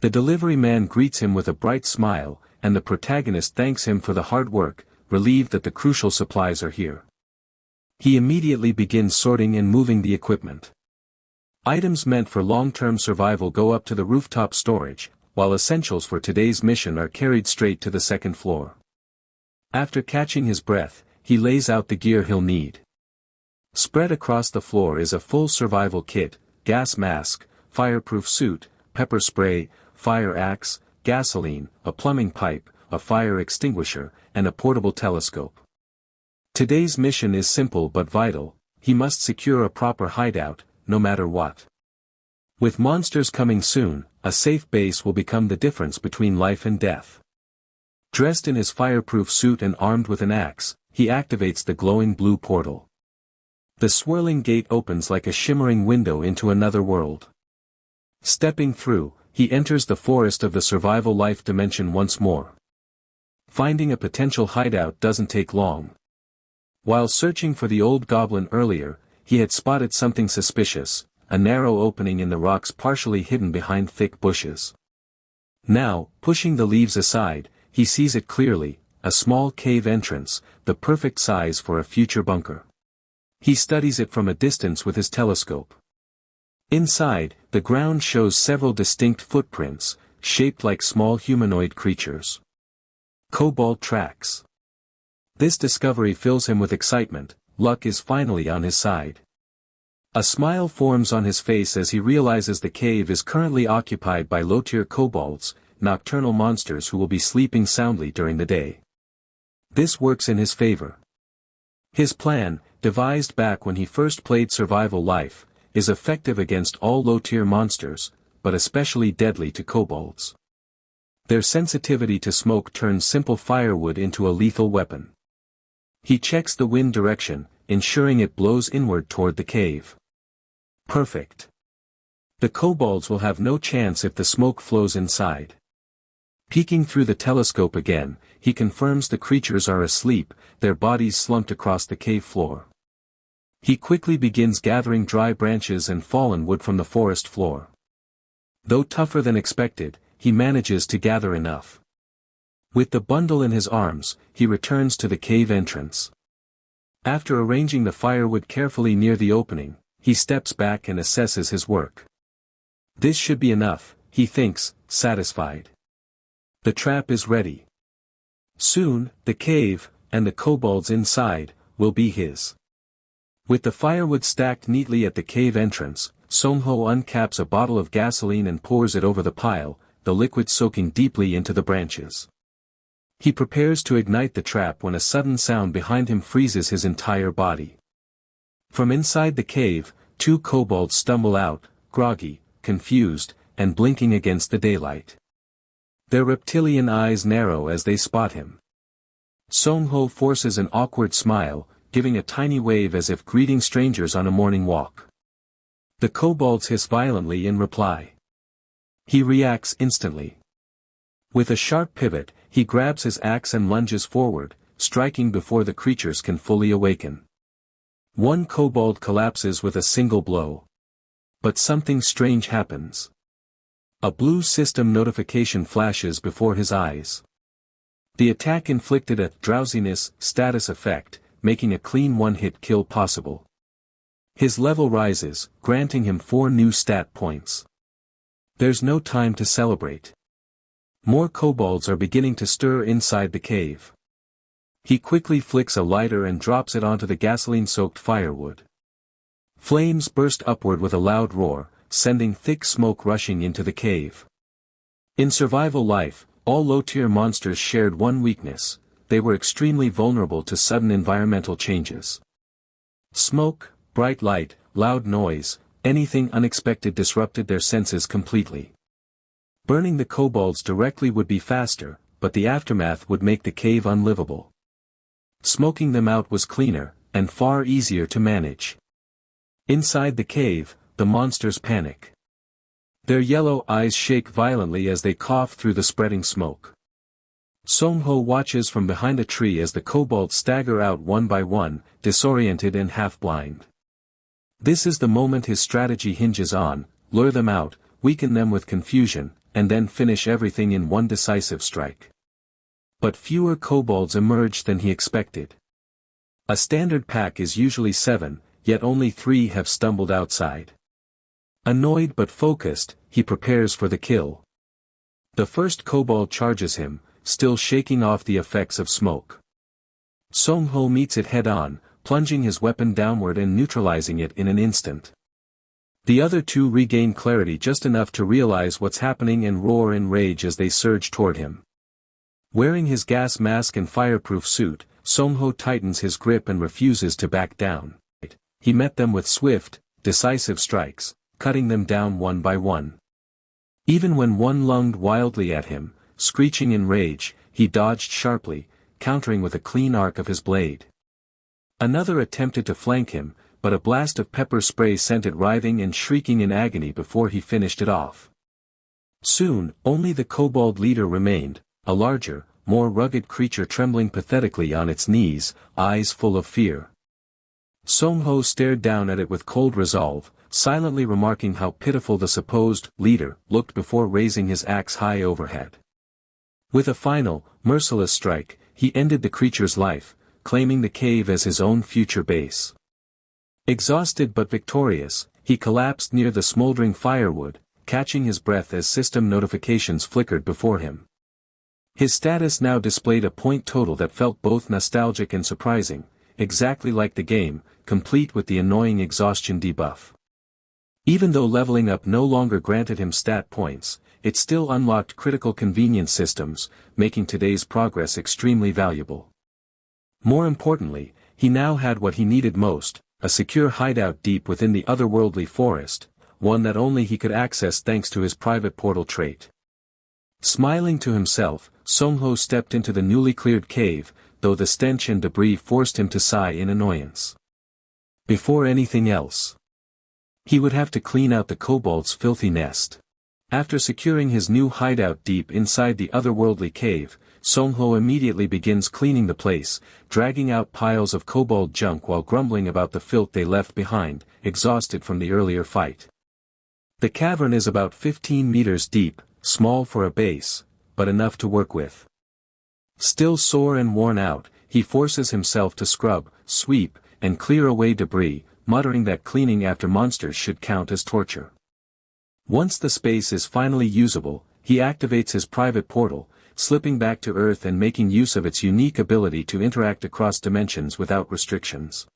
The delivery man greets him with a bright smile, and the protagonist thanks him for the hard work, relieved that the crucial supplies are here. He immediately begins sorting and moving the equipment. Items meant for long-term survival go up to the rooftop storage, while essentials for today's mission are carried straight to the second floor. After catching his breath, he lays out the gear he'll need. Spread across the floor is a full survival kit, gas mask, fireproof suit, pepper spray, fire axe, gasoline, a plumbing pipe, a fire extinguisher, and a portable telescope. Today's mission is simple but vital. He must secure a proper hideout, no matter what. With monsters coming soon, a safe base will become the difference between life and death. Dressed in his fireproof suit and armed with an axe, he activates the glowing blue portal. The swirling gate opens like a shimmering window into another world. Stepping through, he enters the forest of the survival life dimension once more. Finding a potential hideout doesn't take long. While searching for the old goblin earlier, he had spotted something suspicious, a narrow opening in the rocks partially hidden behind thick bushes. Now, pushing the leaves aside, he sees it clearly, a small cave entrance, the perfect size for a future bunker. He studies it from a distance with his telescope. Inside, the ground shows several distinct footprints, shaped like small humanoid creatures. Cobalt tracks. This discovery fills him with excitement. Luck is finally on his side. A smile forms on his face as he realizes the cave is currently occupied by low-tier kobolds, nocturnal monsters who will be sleeping soundly during the day. This works in his favor. His plan, devised back when he first played Survival Life, is effective against all low-tier monsters, but especially deadly to kobolds. Their sensitivity to smoke turns simple firewood into a lethal weapon. He checks the wind direction, ensuring it blows inward toward the cave. Perfect. The kobolds will have no chance if the smoke flows inside. Peeking through the telescope again, he confirms the creatures are asleep, their bodies slumped across the cave floor. He quickly begins gathering dry branches and fallen wood from the forest floor. Though tougher than expected, he manages to gather enough. With the bundle in his arms, he returns to the cave entrance. After arranging the firewood carefully near the opening, he steps back and assesses his work. This should be enough, he thinks, satisfied. The trap is ready. Soon, the cave, and the kobolds inside, will be his. With the firewood stacked neatly at the cave entrance, Songho uncaps a bottle of gasoline and pours it over the pile, the liquid soaking deeply into the branches. He prepares to ignite the trap when a sudden sound behind him freezes his entire body. From inside the cave, two kobolds stumble out, groggy, confused, and blinking against the daylight. Their reptilian eyes narrow as they spot him. Songho forces an awkward smile, giving a tiny wave as if greeting strangers on a morning walk. The kobolds hiss violently in reply. He reacts instantly. With a sharp pivot, he grabs his axe and lunges forward, striking before the creatures can fully awaken. One kobold collapses with a single blow. But something strange happens. A blue system notification flashes before his eyes. The attack inflicted a drowsiness status effect, making a clean one-hit kill possible. His level rises, granting him 4 new stat points. There's no time to celebrate. More kobolds are beginning to stir inside the cave. He quickly flicks a lighter and drops it onto the gasoline-soaked firewood. Flames burst upward with a loud roar, sending thick smoke rushing into the cave. In Survival Life, all low-tier monsters shared one weakness: they were extremely vulnerable to sudden environmental changes. Smoke, bright light, loud noise, anything unexpected disrupted their senses completely. Burning the kobolds directly would be faster, but the aftermath would make the cave unlivable. Smoking them out was cleaner, and far easier to manage. Inside the cave, the monsters panic. Their yellow eyes shake violently as they cough through the spreading smoke. Songho watches from behind a tree as the kobolds stagger out one by one, disoriented and half-blind. This is the moment his strategy hinges on: lure them out, weaken them with confusion, and then finish everything in one decisive strike. But fewer kobolds emerge than he expected. A standard pack is usually 7, yet only 3 have stumbled outside. Annoyed but focused, he prepares for the kill. The first kobold charges him, still shaking off the effects of smoke. Songho meets it head-on, plunging his weapon downward and neutralizing it in an instant. The other 2 regain clarity just enough to realize what's happening and roar in rage as they surge toward him. Wearing his gas mask and fireproof suit, Songho tightens his grip and refuses to back down. He met them with swift, decisive strikes, cutting them down one by one. Even when one lunged wildly at him, screeching in rage, he dodged sharply, countering with a clean arc of his blade. Another attempted to flank him, but a blast of pepper spray sent it writhing and shrieking in agony before he finished it off. Soon, only the kobold leader remained, a larger, more rugged creature trembling pathetically on its knees, eyes full of fear. Songho stared down at it with cold resolve, silently remarking how pitiful the supposed leader looked before raising his axe high overhead. With a final, merciless strike, he ended the creature's life, claiming the cave as his own future base. Exhausted but victorious, he collapsed near the smoldering firewood, catching his breath as system notifications flickered before him. His status now displayed a point total that felt both nostalgic and surprising, exactly like the game, complete with the annoying exhaustion debuff. Even though leveling up no longer granted him stat points, it still unlocked critical convenience systems, making today's progress extremely valuable. More importantly, he now had what he needed most, a secure hideout deep within the otherworldly forest, one that only he could access thanks to his private portal trait. Smiling to himself, Songho stepped into the newly cleared cave, though the stench and debris forced him to sigh in annoyance. Before anything else, he would have to clean out the kobold's filthy nest. After securing his new hideout deep inside the otherworldly cave, Songho immediately begins cleaning the place, dragging out piles of kobold junk while grumbling about the filth they left behind, exhausted from the earlier fight. The cavern is about 15 meters deep, small for a base, but enough to work with. Still sore and worn out, he forces himself to scrub, sweep, and clear away debris, muttering that cleaning after monsters should count as torture. Once the space is finally usable, he activates his private portal, slipping back to Earth and making use of its unique ability to interact across dimensions without restrictions.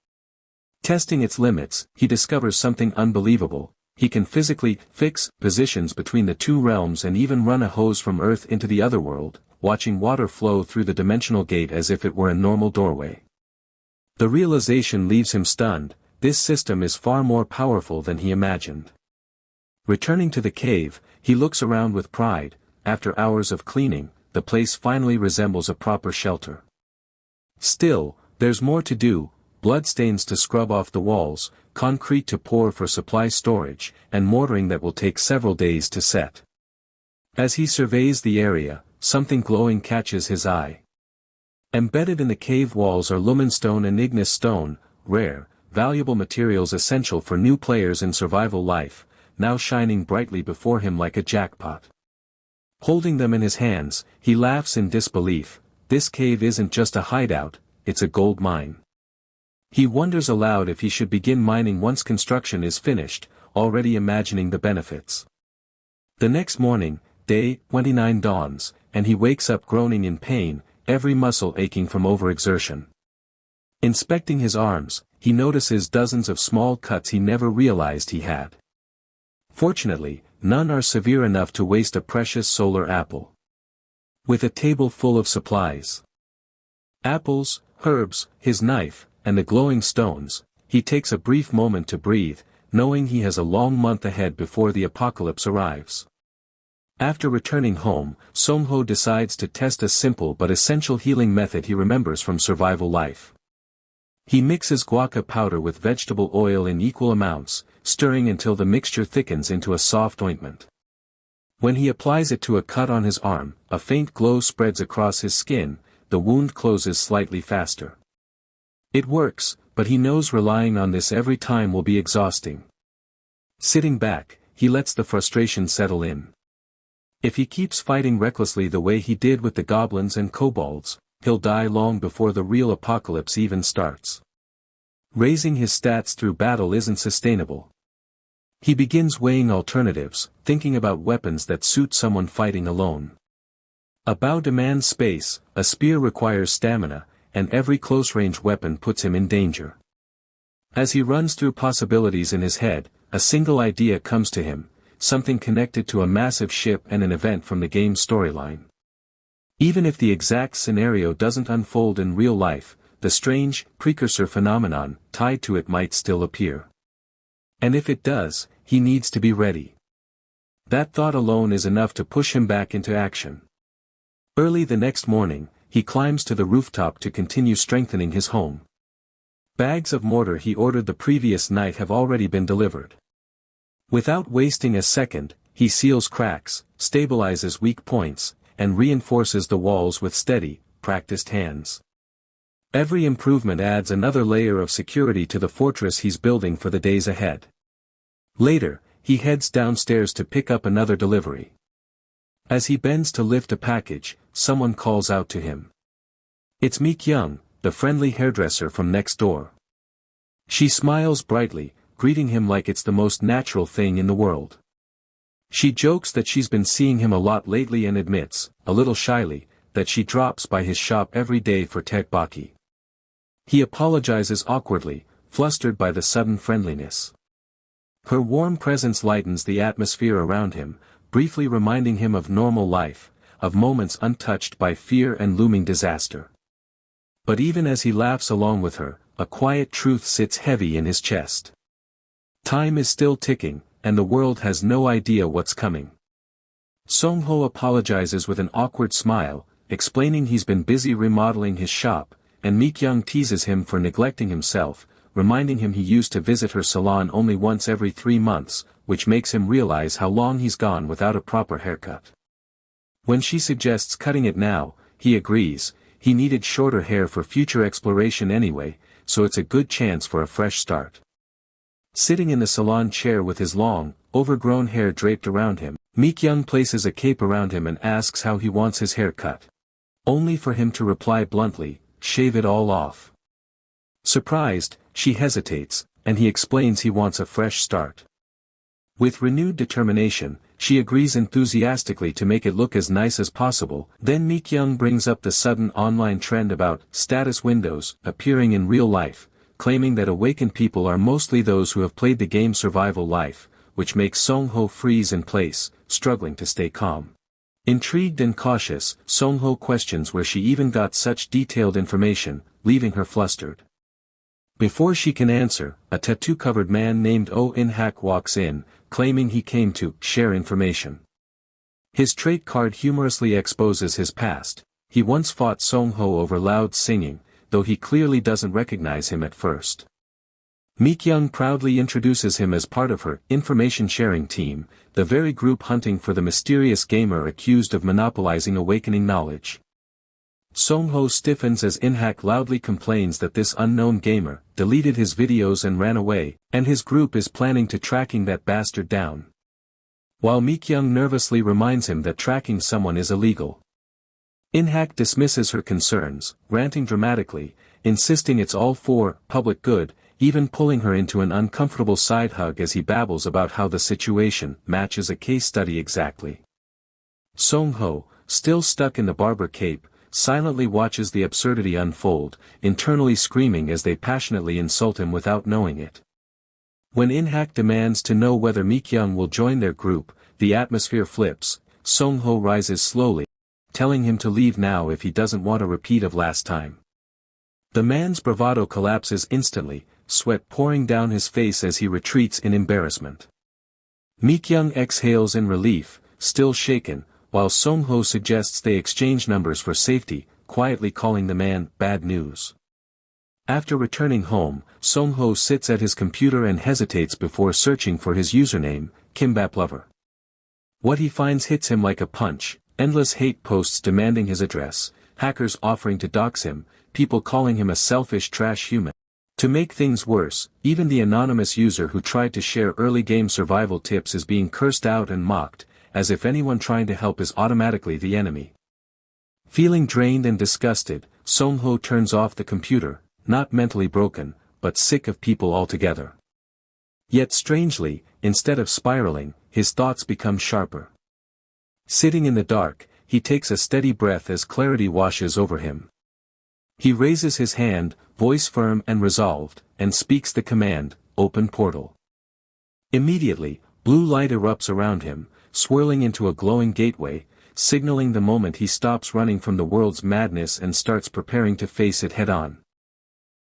Testing its limits, he discovers something unbelievable. He can physically fix positions between the two realms and even run a hose from Earth into the otherworld, watching water flow through the dimensional gate as if it were a normal doorway. The realization leaves him stunned. This system is far more powerful than he imagined. Returning to the cave, he looks around with pride. After hours of cleaning, the place finally resembles a proper shelter. Still, there's more to do: bloodstains to scrub off the walls, concrete to pour for supply storage, and mortaring that will take several days to set. As he surveys the area, something glowing catches his eye. Embedded in the cave walls are lumenstone and ignis stone, rare, valuable materials essential for new players in survival life, now shining brightly before him like a jackpot. Holding them in his hands, he laughs in disbelief. This cave isn't just a hideout, it's a gold mine. He wonders aloud if he should begin mining once construction is finished, already imagining the benefits. The next morning, day 29 dawns, and he wakes up groaning in pain, every muscle aching from overexertion. Inspecting his arms, he notices dozens of small cuts he never realized he had. Fortunately, none are severe enough to waste a precious solar apple. With a table full of supplies, apples, herbs, his knife, and the glowing stones, he takes a brief moment to breathe, knowing he has a long month ahead before the apocalypse arrives. After returning home, Songho decides to test a simple but essential healing method he remembers from survival life. He mixes guaca powder with vegetable oil in equal amounts, stirring until the mixture thickens into a soft ointment. When he applies it to a cut on his arm, a faint glow spreads across his skin, the wound closes slightly faster. It works, but he knows relying on this every time will be exhausting. Sitting back, he lets the frustration settle in. If he keeps fighting recklessly the way he did with the goblins and kobolds, he'll die long before the real apocalypse even starts. Raising his stats through battle isn't sustainable. He begins weighing alternatives, thinking about weapons that suit someone fighting alone. A bow demands space, a spear requires stamina, and every close-range weapon puts him in danger. As he runs through possibilities in his head, a single idea comes to him, something connected to a massive ship and an event from the game's storyline. Even if the exact scenario doesn't unfold in real life, the strange, precursor phenomenon tied to it might still appear. And if it does, he needs to be ready. That thought alone is enough to push him back into action. Early the next morning, he climbs to the rooftop to continue strengthening his home. Bags of mortar he ordered the previous night have already been delivered. Without wasting a second, he seals cracks, stabilizes weak points, and reinforces the walls with steady, practiced hands. Every improvement adds another layer of security to the fortress he's building for the days ahead. Later, he heads downstairs to pick up another delivery. As he bends to lift a package, someone calls out to him. It's Mi Kyung, the friendly hairdresser from next door. She smiles brightly, greeting him like it's the most natural thing in the world. She jokes that she's been seeing him a lot lately and admits, a little shyly, that she drops by his shop every day for tteokbokki. He apologizes awkwardly, flustered by the sudden friendliness. Her warm presence lightens the atmosphere around him, briefly reminding him of normal life, of moments untouched by fear and looming disaster. But even as he laughs along with her, a quiet truth sits heavy in his chest. Time is still ticking, and the world has no idea what's coming. Song-ho apologizes with an awkward smile, explaining he's been busy remodeling his shop, and Mi-kyung teases him for neglecting himself, reminding him he used to visit her salon only once every 3 months, which makes him realize how long he's gone without a proper haircut. When she suggests cutting it now, he agrees. He needed shorter hair for future exploration anyway, so it's a good chance for a fresh start. Sitting in the salon chair with his long, overgrown hair draped around him, Mi-kyung places a cape around him and asks how he wants his hair cut. Only for him to reply bluntly, "Shave it all off." Surprised, she hesitates, and he explains he wants a fresh start. With renewed determination, she agrees enthusiastically to make it look as nice as possible. Then Mi-kyung brings up the sudden online trend about status windows appearing in real life, claiming that awakened people are mostly those who have played the game Survival Life, which makes Song-ho freeze in place, struggling to stay calm. Intrigued and cautious, Song-ho questions where she even got such detailed information, leaving her flustered. Before she can answer, a tattoo-covered man named Oh In-hak walks in, claiming he came to share information. His trait card humorously exposes his past. He once fought Song-ho over loud singing, though he clearly doesn't recognize him at first. Mi-kyung proudly introduces him as part of her information-sharing team, the very group hunting for the mysterious gamer accused of monopolizing awakening knowledge. Song-ho stiffens as In-hak loudly complains that this unknown gamer deleted his videos and ran away, and his group is planning to tracking that bastard down. While Mi-kyung nervously reminds him that tracking someone is illegal. In-hak dismisses her concerns, ranting dramatically, insisting it's all for public good, even pulling her into an uncomfortable side hug as he babbles about how the situation matches a case study exactly. Song-ho, still stuck in the barber cape, silently watches the absurdity unfold, internally screaming as they passionately insult him without knowing it. When In-hak demands to know whether Mi-kyung will join their group, the atmosphere flips. Song-ho rises slowly, telling him to leave now if he doesn't want a repeat of last time. The man's bravado collapses instantly, sweat pouring down his face as he retreats in embarrassment. Mi-kyung exhales in relief, still shaken, while Song-ho suggests they exchange numbers for safety, quietly calling the man bad news. After returning home, Song-ho sits at his computer and hesitates before searching for his username, Kimbap Lover. What he finds hits him like a punch: endless hate posts demanding his address, hackers offering to dox him, people calling him a selfish trash human. To make things worse, even the anonymous user who tried to share early game survival tips is being cursed out and mocked, as if anyone trying to help is automatically the enemy. Feeling drained and disgusted, Song-ho turns off the computer, not mentally broken, but sick of people altogether. Yet strangely, instead of spiraling, his thoughts become sharper. Sitting in the dark, he takes a steady breath as clarity washes over him. He raises his hand, voice firm and resolved, and speaks the command, "Open portal." Immediately, blue light erupts around him, swirling into a glowing gateway, signaling the moment he stops running from the world's madness and starts preparing to face it head-on.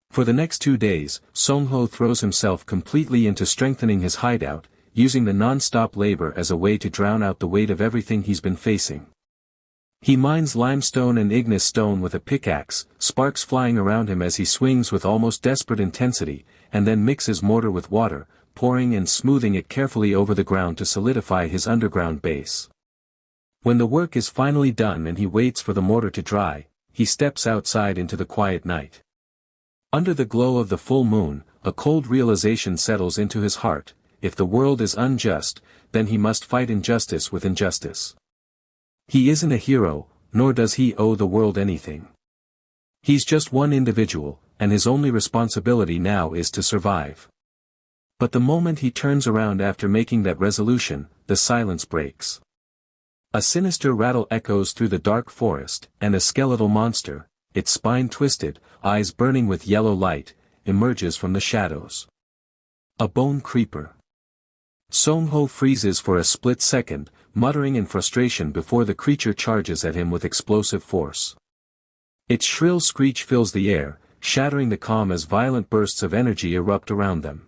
For the next 2 days, Song-ho throws himself completely into strengthening his hideout, using the non-stop labor as a way to drown out the weight of everything he's been facing. He mines limestone and igneous stone with a pickaxe, sparks flying around him as he swings with almost desperate intensity, and then mixes mortar with water, pouring and smoothing it carefully over the ground to solidify his underground base. When the work is finally done and he waits for the mortar to dry, he steps outside into the quiet night. Under the glow of the full moon, a cold realization settles into his heart: if the world is unjust, then he must fight injustice with injustice. He isn't a hero, nor does he owe the world anything. He's just one individual, and his only responsibility now is to survive. But the moment he turns around after making that resolution, the silence breaks. A sinister rattle echoes through the dark forest, and a skeletal monster, its spine twisted, eyes burning with yellow light, emerges from the shadows. A bone creeper. Song-ho freezes for a split second, muttering in frustration before the creature charges at him with explosive force. Its shrill screech fills the air, shattering the calm as violent bursts of energy erupt around them.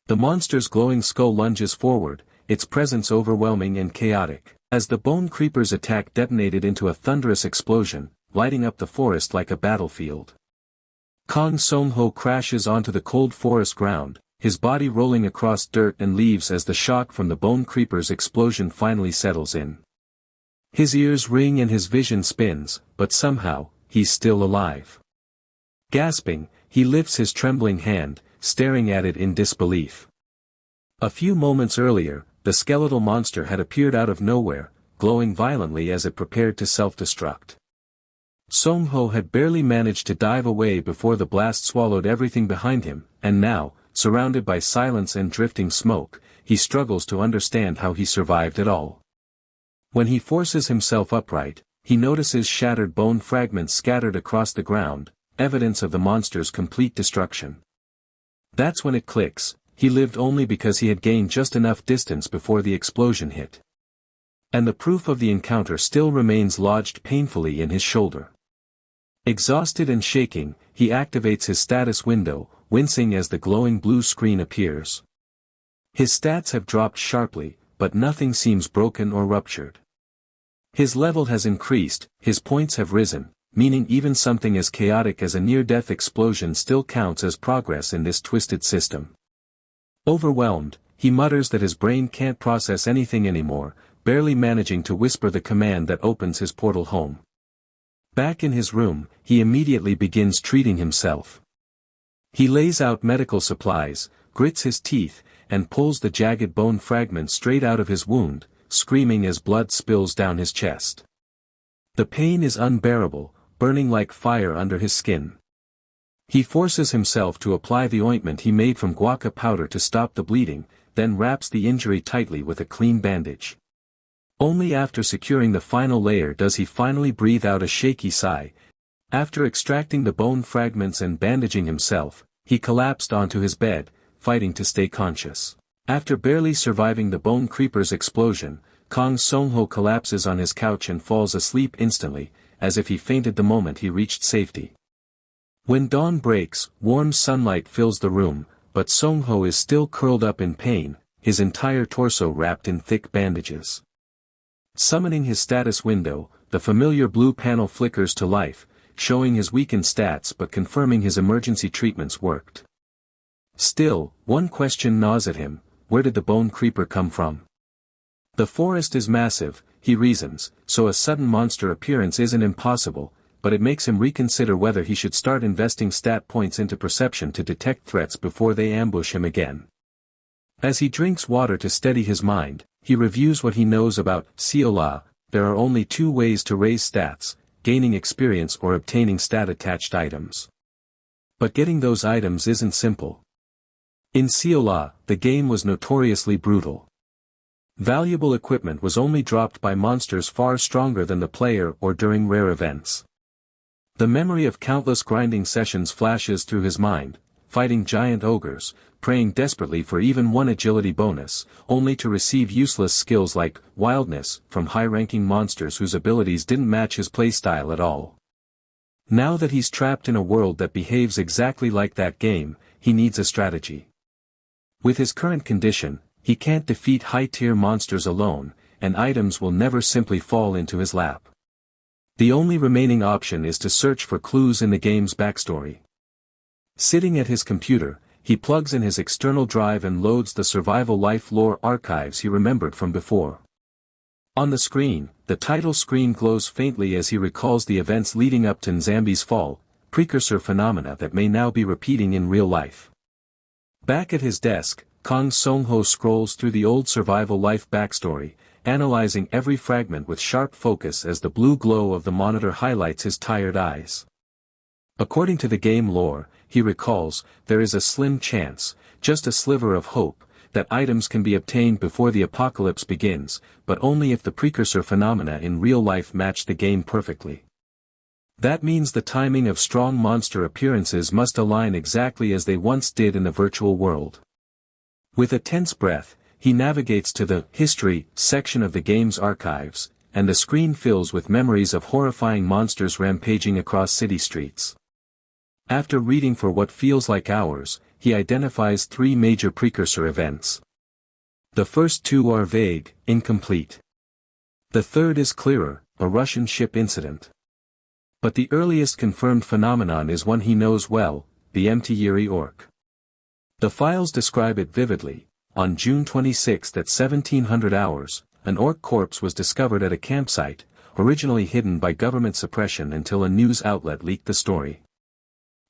The monster's glowing skull lunges forward, its presence overwhelming and chaotic. As the bone creeper's attack detonated into a thunderous explosion, lighting up the forest like a battlefield. Kang Song-ho crashes onto the cold forest ground, his body rolling across dirt and leaves as the shock from the bone creeper's explosion finally settles in. His ears ring and his vision spins, but somehow, he's still alive. Gasping, he lifts his trembling hand, staring at it in disbelief. A few moments earlier, the skeletal monster had appeared out of nowhere, glowing violently as it prepared to self-destruct. Song-ho had barely managed to dive away before the blast swallowed everything behind him, and now, surrounded by silence and drifting smoke, he struggles to understand how he survived at all. When he forces himself upright, he notices shattered bone fragments scattered across the ground, evidence of the monster's complete destruction. That's when it clicks. He lived only because he had gained just enough distance before the explosion hit. And the proof of the encounter still remains lodged painfully in his shoulder. Exhausted and shaking, he activates his status window, wincing as the glowing blue screen appears. His stats have dropped sharply, but nothing seems broken or ruptured. His level has increased, his points have risen, meaning even something as chaotic as a near-death explosion still counts as progress in this twisted system. Overwhelmed, he mutters that his brain can't process anything anymore, barely managing to whisper the command that opens his portal home. Back in his room, he immediately begins treating himself. He lays out medical supplies, grits his teeth, and pulls the jagged bone fragment straight out of his wound, screaming as blood spills down his chest. The pain is unbearable, burning like fire under his skin. He forces himself to apply the ointment he made from guaca powder to stop the bleeding, then wraps the injury tightly with a clean bandage. Only after securing the final layer does he finally breathe out a shaky sigh. After extracting the bone fragments and bandaging himself, he collapsed onto his bed, fighting to stay conscious. After barely surviving the bone creeper's explosion, Kang Song-ho collapses on his couch and falls asleep instantly, as if he fainted the moment he reached safety. When dawn breaks, warm sunlight fills the room, but Song-ho is still curled up in pain, his entire torso wrapped in thick bandages. Summoning his status window, the familiar blue panel flickers to life, showing his weakened stats but confirming his emergency treatments worked. Still, one question gnaws at him: where did the bone creeper come from? The forest is massive, he reasons, so a sudden monster appearance isn't impossible, but it makes him reconsider whether he should start investing stat points into perception to detect threats before they ambush him again. As he drinks water to steady his mind, he reviews what he knows about Seola. There are only two ways to raise stats: gaining experience or obtaining stat-attached items. But getting those items isn't simple. In Seola, the game was notoriously brutal. Valuable equipment was only dropped by monsters far stronger than the player or during rare events. The memory of countless grinding sessions flashes through his mind, fighting giant ogres, praying desperately for even one agility bonus, only to receive useless skills like wildness from high-ranking monsters whose abilities didn't match his playstyle at all. Now that he's trapped in a world that behaves exactly like that game, he needs a strategy. With his current condition, he can't defeat high-tier monsters alone, and items will never simply fall into his lap. The only remaining option is to search for clues in the game's backstory. Sitting at his computer, he plugs in his external drive and loads the Survival Life lore archives he remembered from before. On the screen, the title screen glows faintly as he recalls the events leading up to Nzambi's fall, precursor phenomena that may now be repeating in real life. Back at his desk, Kang Song-ho scrolls through the old Survival Life backstory, analyzing every fragment with sharp focus as the blue glow of the monitor highlights his tired eyes. According to the game lore, he recalls, there is a slim chance, just a sliver of hope, that items can be obtained before the apocalypse begins, but only if the precursor phenomena in real life match the game perfectly. That means the timing of strong monster appearances must align exactly as they once did in the virtual world. With a tense breath, he navigates to the History section of the game's archives, and the screen fills with memories of horrifying monsters rampaging across city streets. After reading for what feels like hours, he identifies 3 major precursor events. The first 2 are vague, incomplete. The third is clearer, a Russian ship incident. But the earliest confirmed phenomenon is one he knows well, the Mtyiri Orc. The files describe it vividly. On June 26 at 1700 hours, an orc corpse was discovered at a campsite, originally hidden by government suppression until a news outlet leaked the story.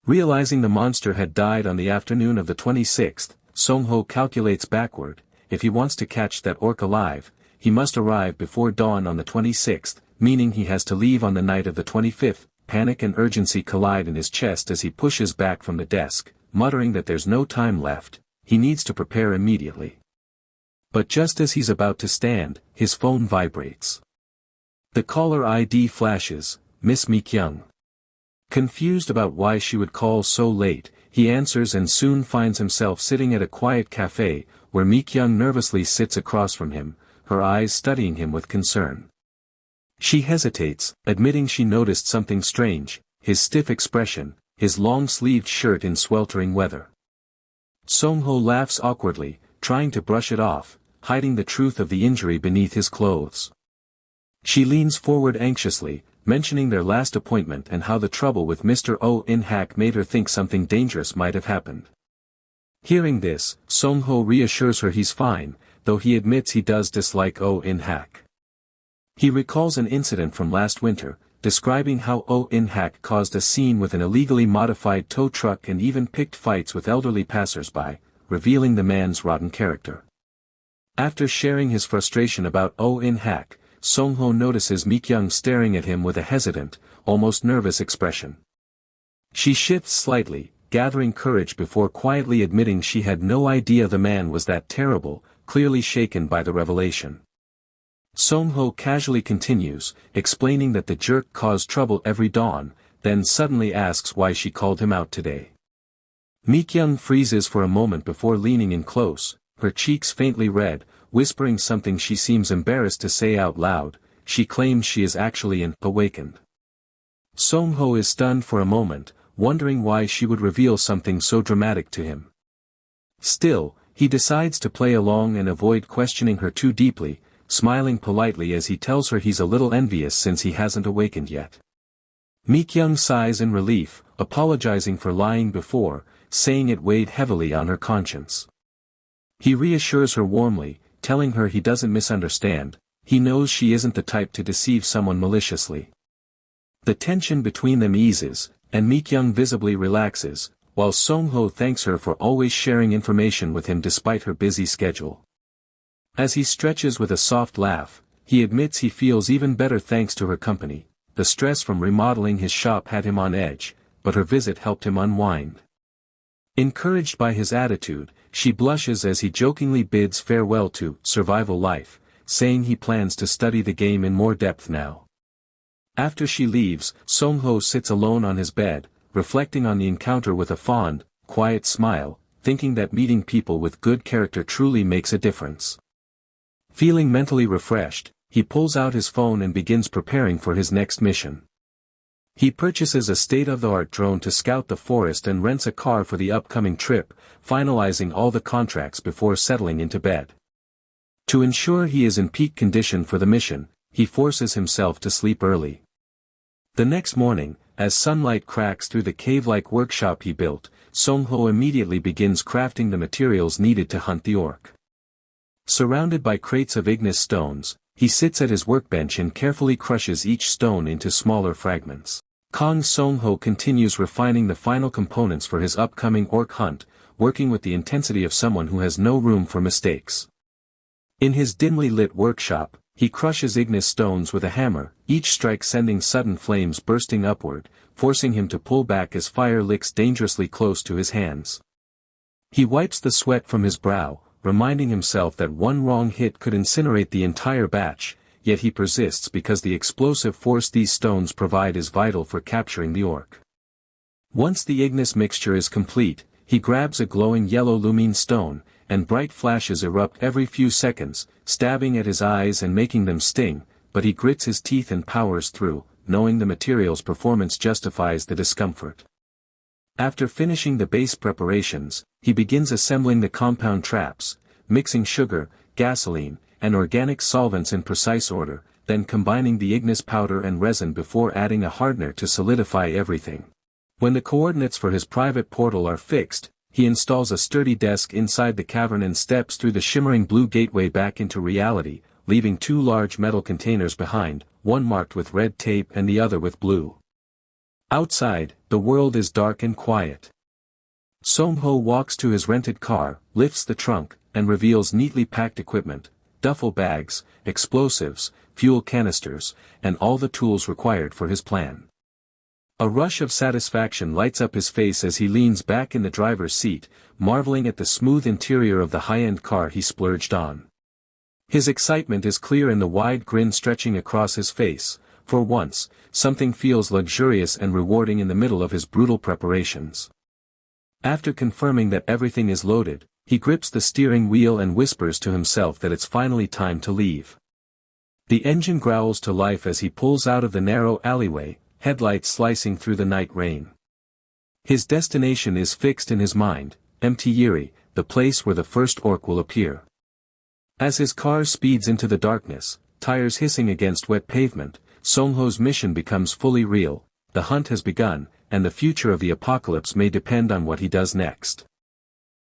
Realizing the monster had died on the afternoon of the 26th, Song-ho calculates backward. If he wants to catch that orc alive, he must arrive before dawn on the 26th, meaning he has to leave on the night of the 25th. Panic and urgency collide in his chest as he pushes back from the desk, muttering that there's no time left, he needs to prepare immediately. But just as he's about to stand, his phone vibrates. The caller ID flashes, Miss Mi-kyung. Confused about why she would call so late, he answers and soon finds himself sitting at a quiet cafe, where Mi-kyung nervously sits across from him, her eyes studying him with concern. She hesitates, admitting she noticed something strange, his stiff expression, his long-sleeved shirt in sweltering weather. Song-ho laughs awkwardly, trying to brush it off, hiding the truth of the injury beneath his clothes. She leans forward anxiously, mentioning their last appointment and how the trouble with Mr. Oh In-hak made her think something dangerous might have happened. Hearing this, Song-ho reassures her he's fine, though he admits he does dislike Oh In-hak. He recalls an incident from last winter, describing how Oh In-hak caused a scene with an illegally modified tow truck and even picked fights with elderly passers-by, revealing the man's rotten character. After sharing his frustration about Oh In-hak, Song-ho notices Mi-kyung staring at him with a hesitant, almost nervous expression. She shifts slightly, gathering courage before quietly admitting she had no idea the man was that terrible, clearly shaken by the revelation. Song-ho casually continues, explaining that the jerk caused trouble every dawn, then suddenly asks why she called him out today. Mi-kyung freezes for a moment before leaning in close, her cheeks faintly red, whispering something she seems embarrassed to say out loud. She claims she is actually awakened. Song-ho is stunned for a moment, wondering why she would reveal something so dramatic to him. Still, he decides to play along and avoid questioning her too deeply, smiling politely as he tells her he's a little envious since he hasn't awakened yet. Mi-kyung sighs in relief, apologizing for lying before, saying it weighed heavily on her conscience. He reassures her warmly, telling her he doesn't misunderstand, he knows she isn't the type to deceive someone maliciously. The tension between them eases, and Mi-kyung visibly relaxes, while Song-ho thanks her for always sharing information with him despite her busy schedule. As he stretches with a soft laugh, he admits he feels even better thanks to her company. The stress from remodeling his shop had him on edge, but her visit helped him unwind. Encouraged by his attitude, she blushes as he jokingly bids farewell to survival life, saying he plans to study the game in more depth now. After she leaves, Song-ho sits alone on his bed, reflecting on the encounter with a fond, quiet smile, thinking that meeting people with good character truly makes a difference. Feeling mentally refreshed, he pulls out his phone and begins preparing for his next mission. He purchases a state-of-the-art drone to scout the forest and rents a car for the upcoming trip, finalizing all the contracts before settling into bed. To ensure he is in peak condition for the mission, he forces himself to sleep early. The next morning, as sunlight cracks through the cave-like workshop he built, Song-ho immediately begins crafting the materials needed to hunt the orc. Surrounded by crates of ignis stones, he sits at his workbench and carefully crushes each stone into smaller fragments. Song-ho continues refining the final components for his upcoming orc hunt, working with the intensity of someone who has no room for mistakes. In his dimly lit workshop, he crushes ignis stones with a hammer, each strike sending sudden flames bursting upward, forcing him to pull back as fire licks dangerously close to his hands. He wipes the sweat from his brow, reminding himself that one wrong hit could incinerate the entire batch, yet he persists because the explosive force these stones provide is vital for capturing the orc. Once the ignis mixture is complete, he grabs a glowing yellow lumine stone, and bright flashes erupt every few seconds, stabbing at his eyes and making them sting, but he grits his teeth and powers through, knowing the material's performance justifies the discomfort. After finishing the base preparations, he begins assembling the compound traps, mixing sugar, gasoline, and organic solvents in precise order, then combining the ignis powder and resin before adding a hardener to solidify everything. When the coordinates for his private portal are fixed, he installs a sturdy desk inside the cavern and steps through the shimmering blue gateway back into reality, leaving two large metal containers behind, one marked with red tape and the other with blue. Outside, the world is dark and quiet. Seong-ho walks to his rented car, lifts the trunk, and reveals neatly packed equipment, duffel bags, explosives, fuel canisters, and all the tools required for his plan. A rush of satisfaction lights up his face as he leans back in the driver's seat, marveling at the smooth interior of the high-end car he splurged on. His excitement is clear in the wide grin stretching across his face. For once, something feels luxurious and rewarding in the middle of his brutal preparations. After confirming that everything is loaded, he grips the steering wheel and whispers to himself that it's finally time to leave. The engine growls to life as he pulls out of the narrow alleyway, headlights slicing through the night rain. His destination is fixed in his mind, Mtyiri, the place where the first orc will appear. As his car speeds into the darkness, tires hissing against wet pavement, Seong-ho's mission becomes fully real. The hunt has begun, and the future of the apocalypse may depend on what he does next.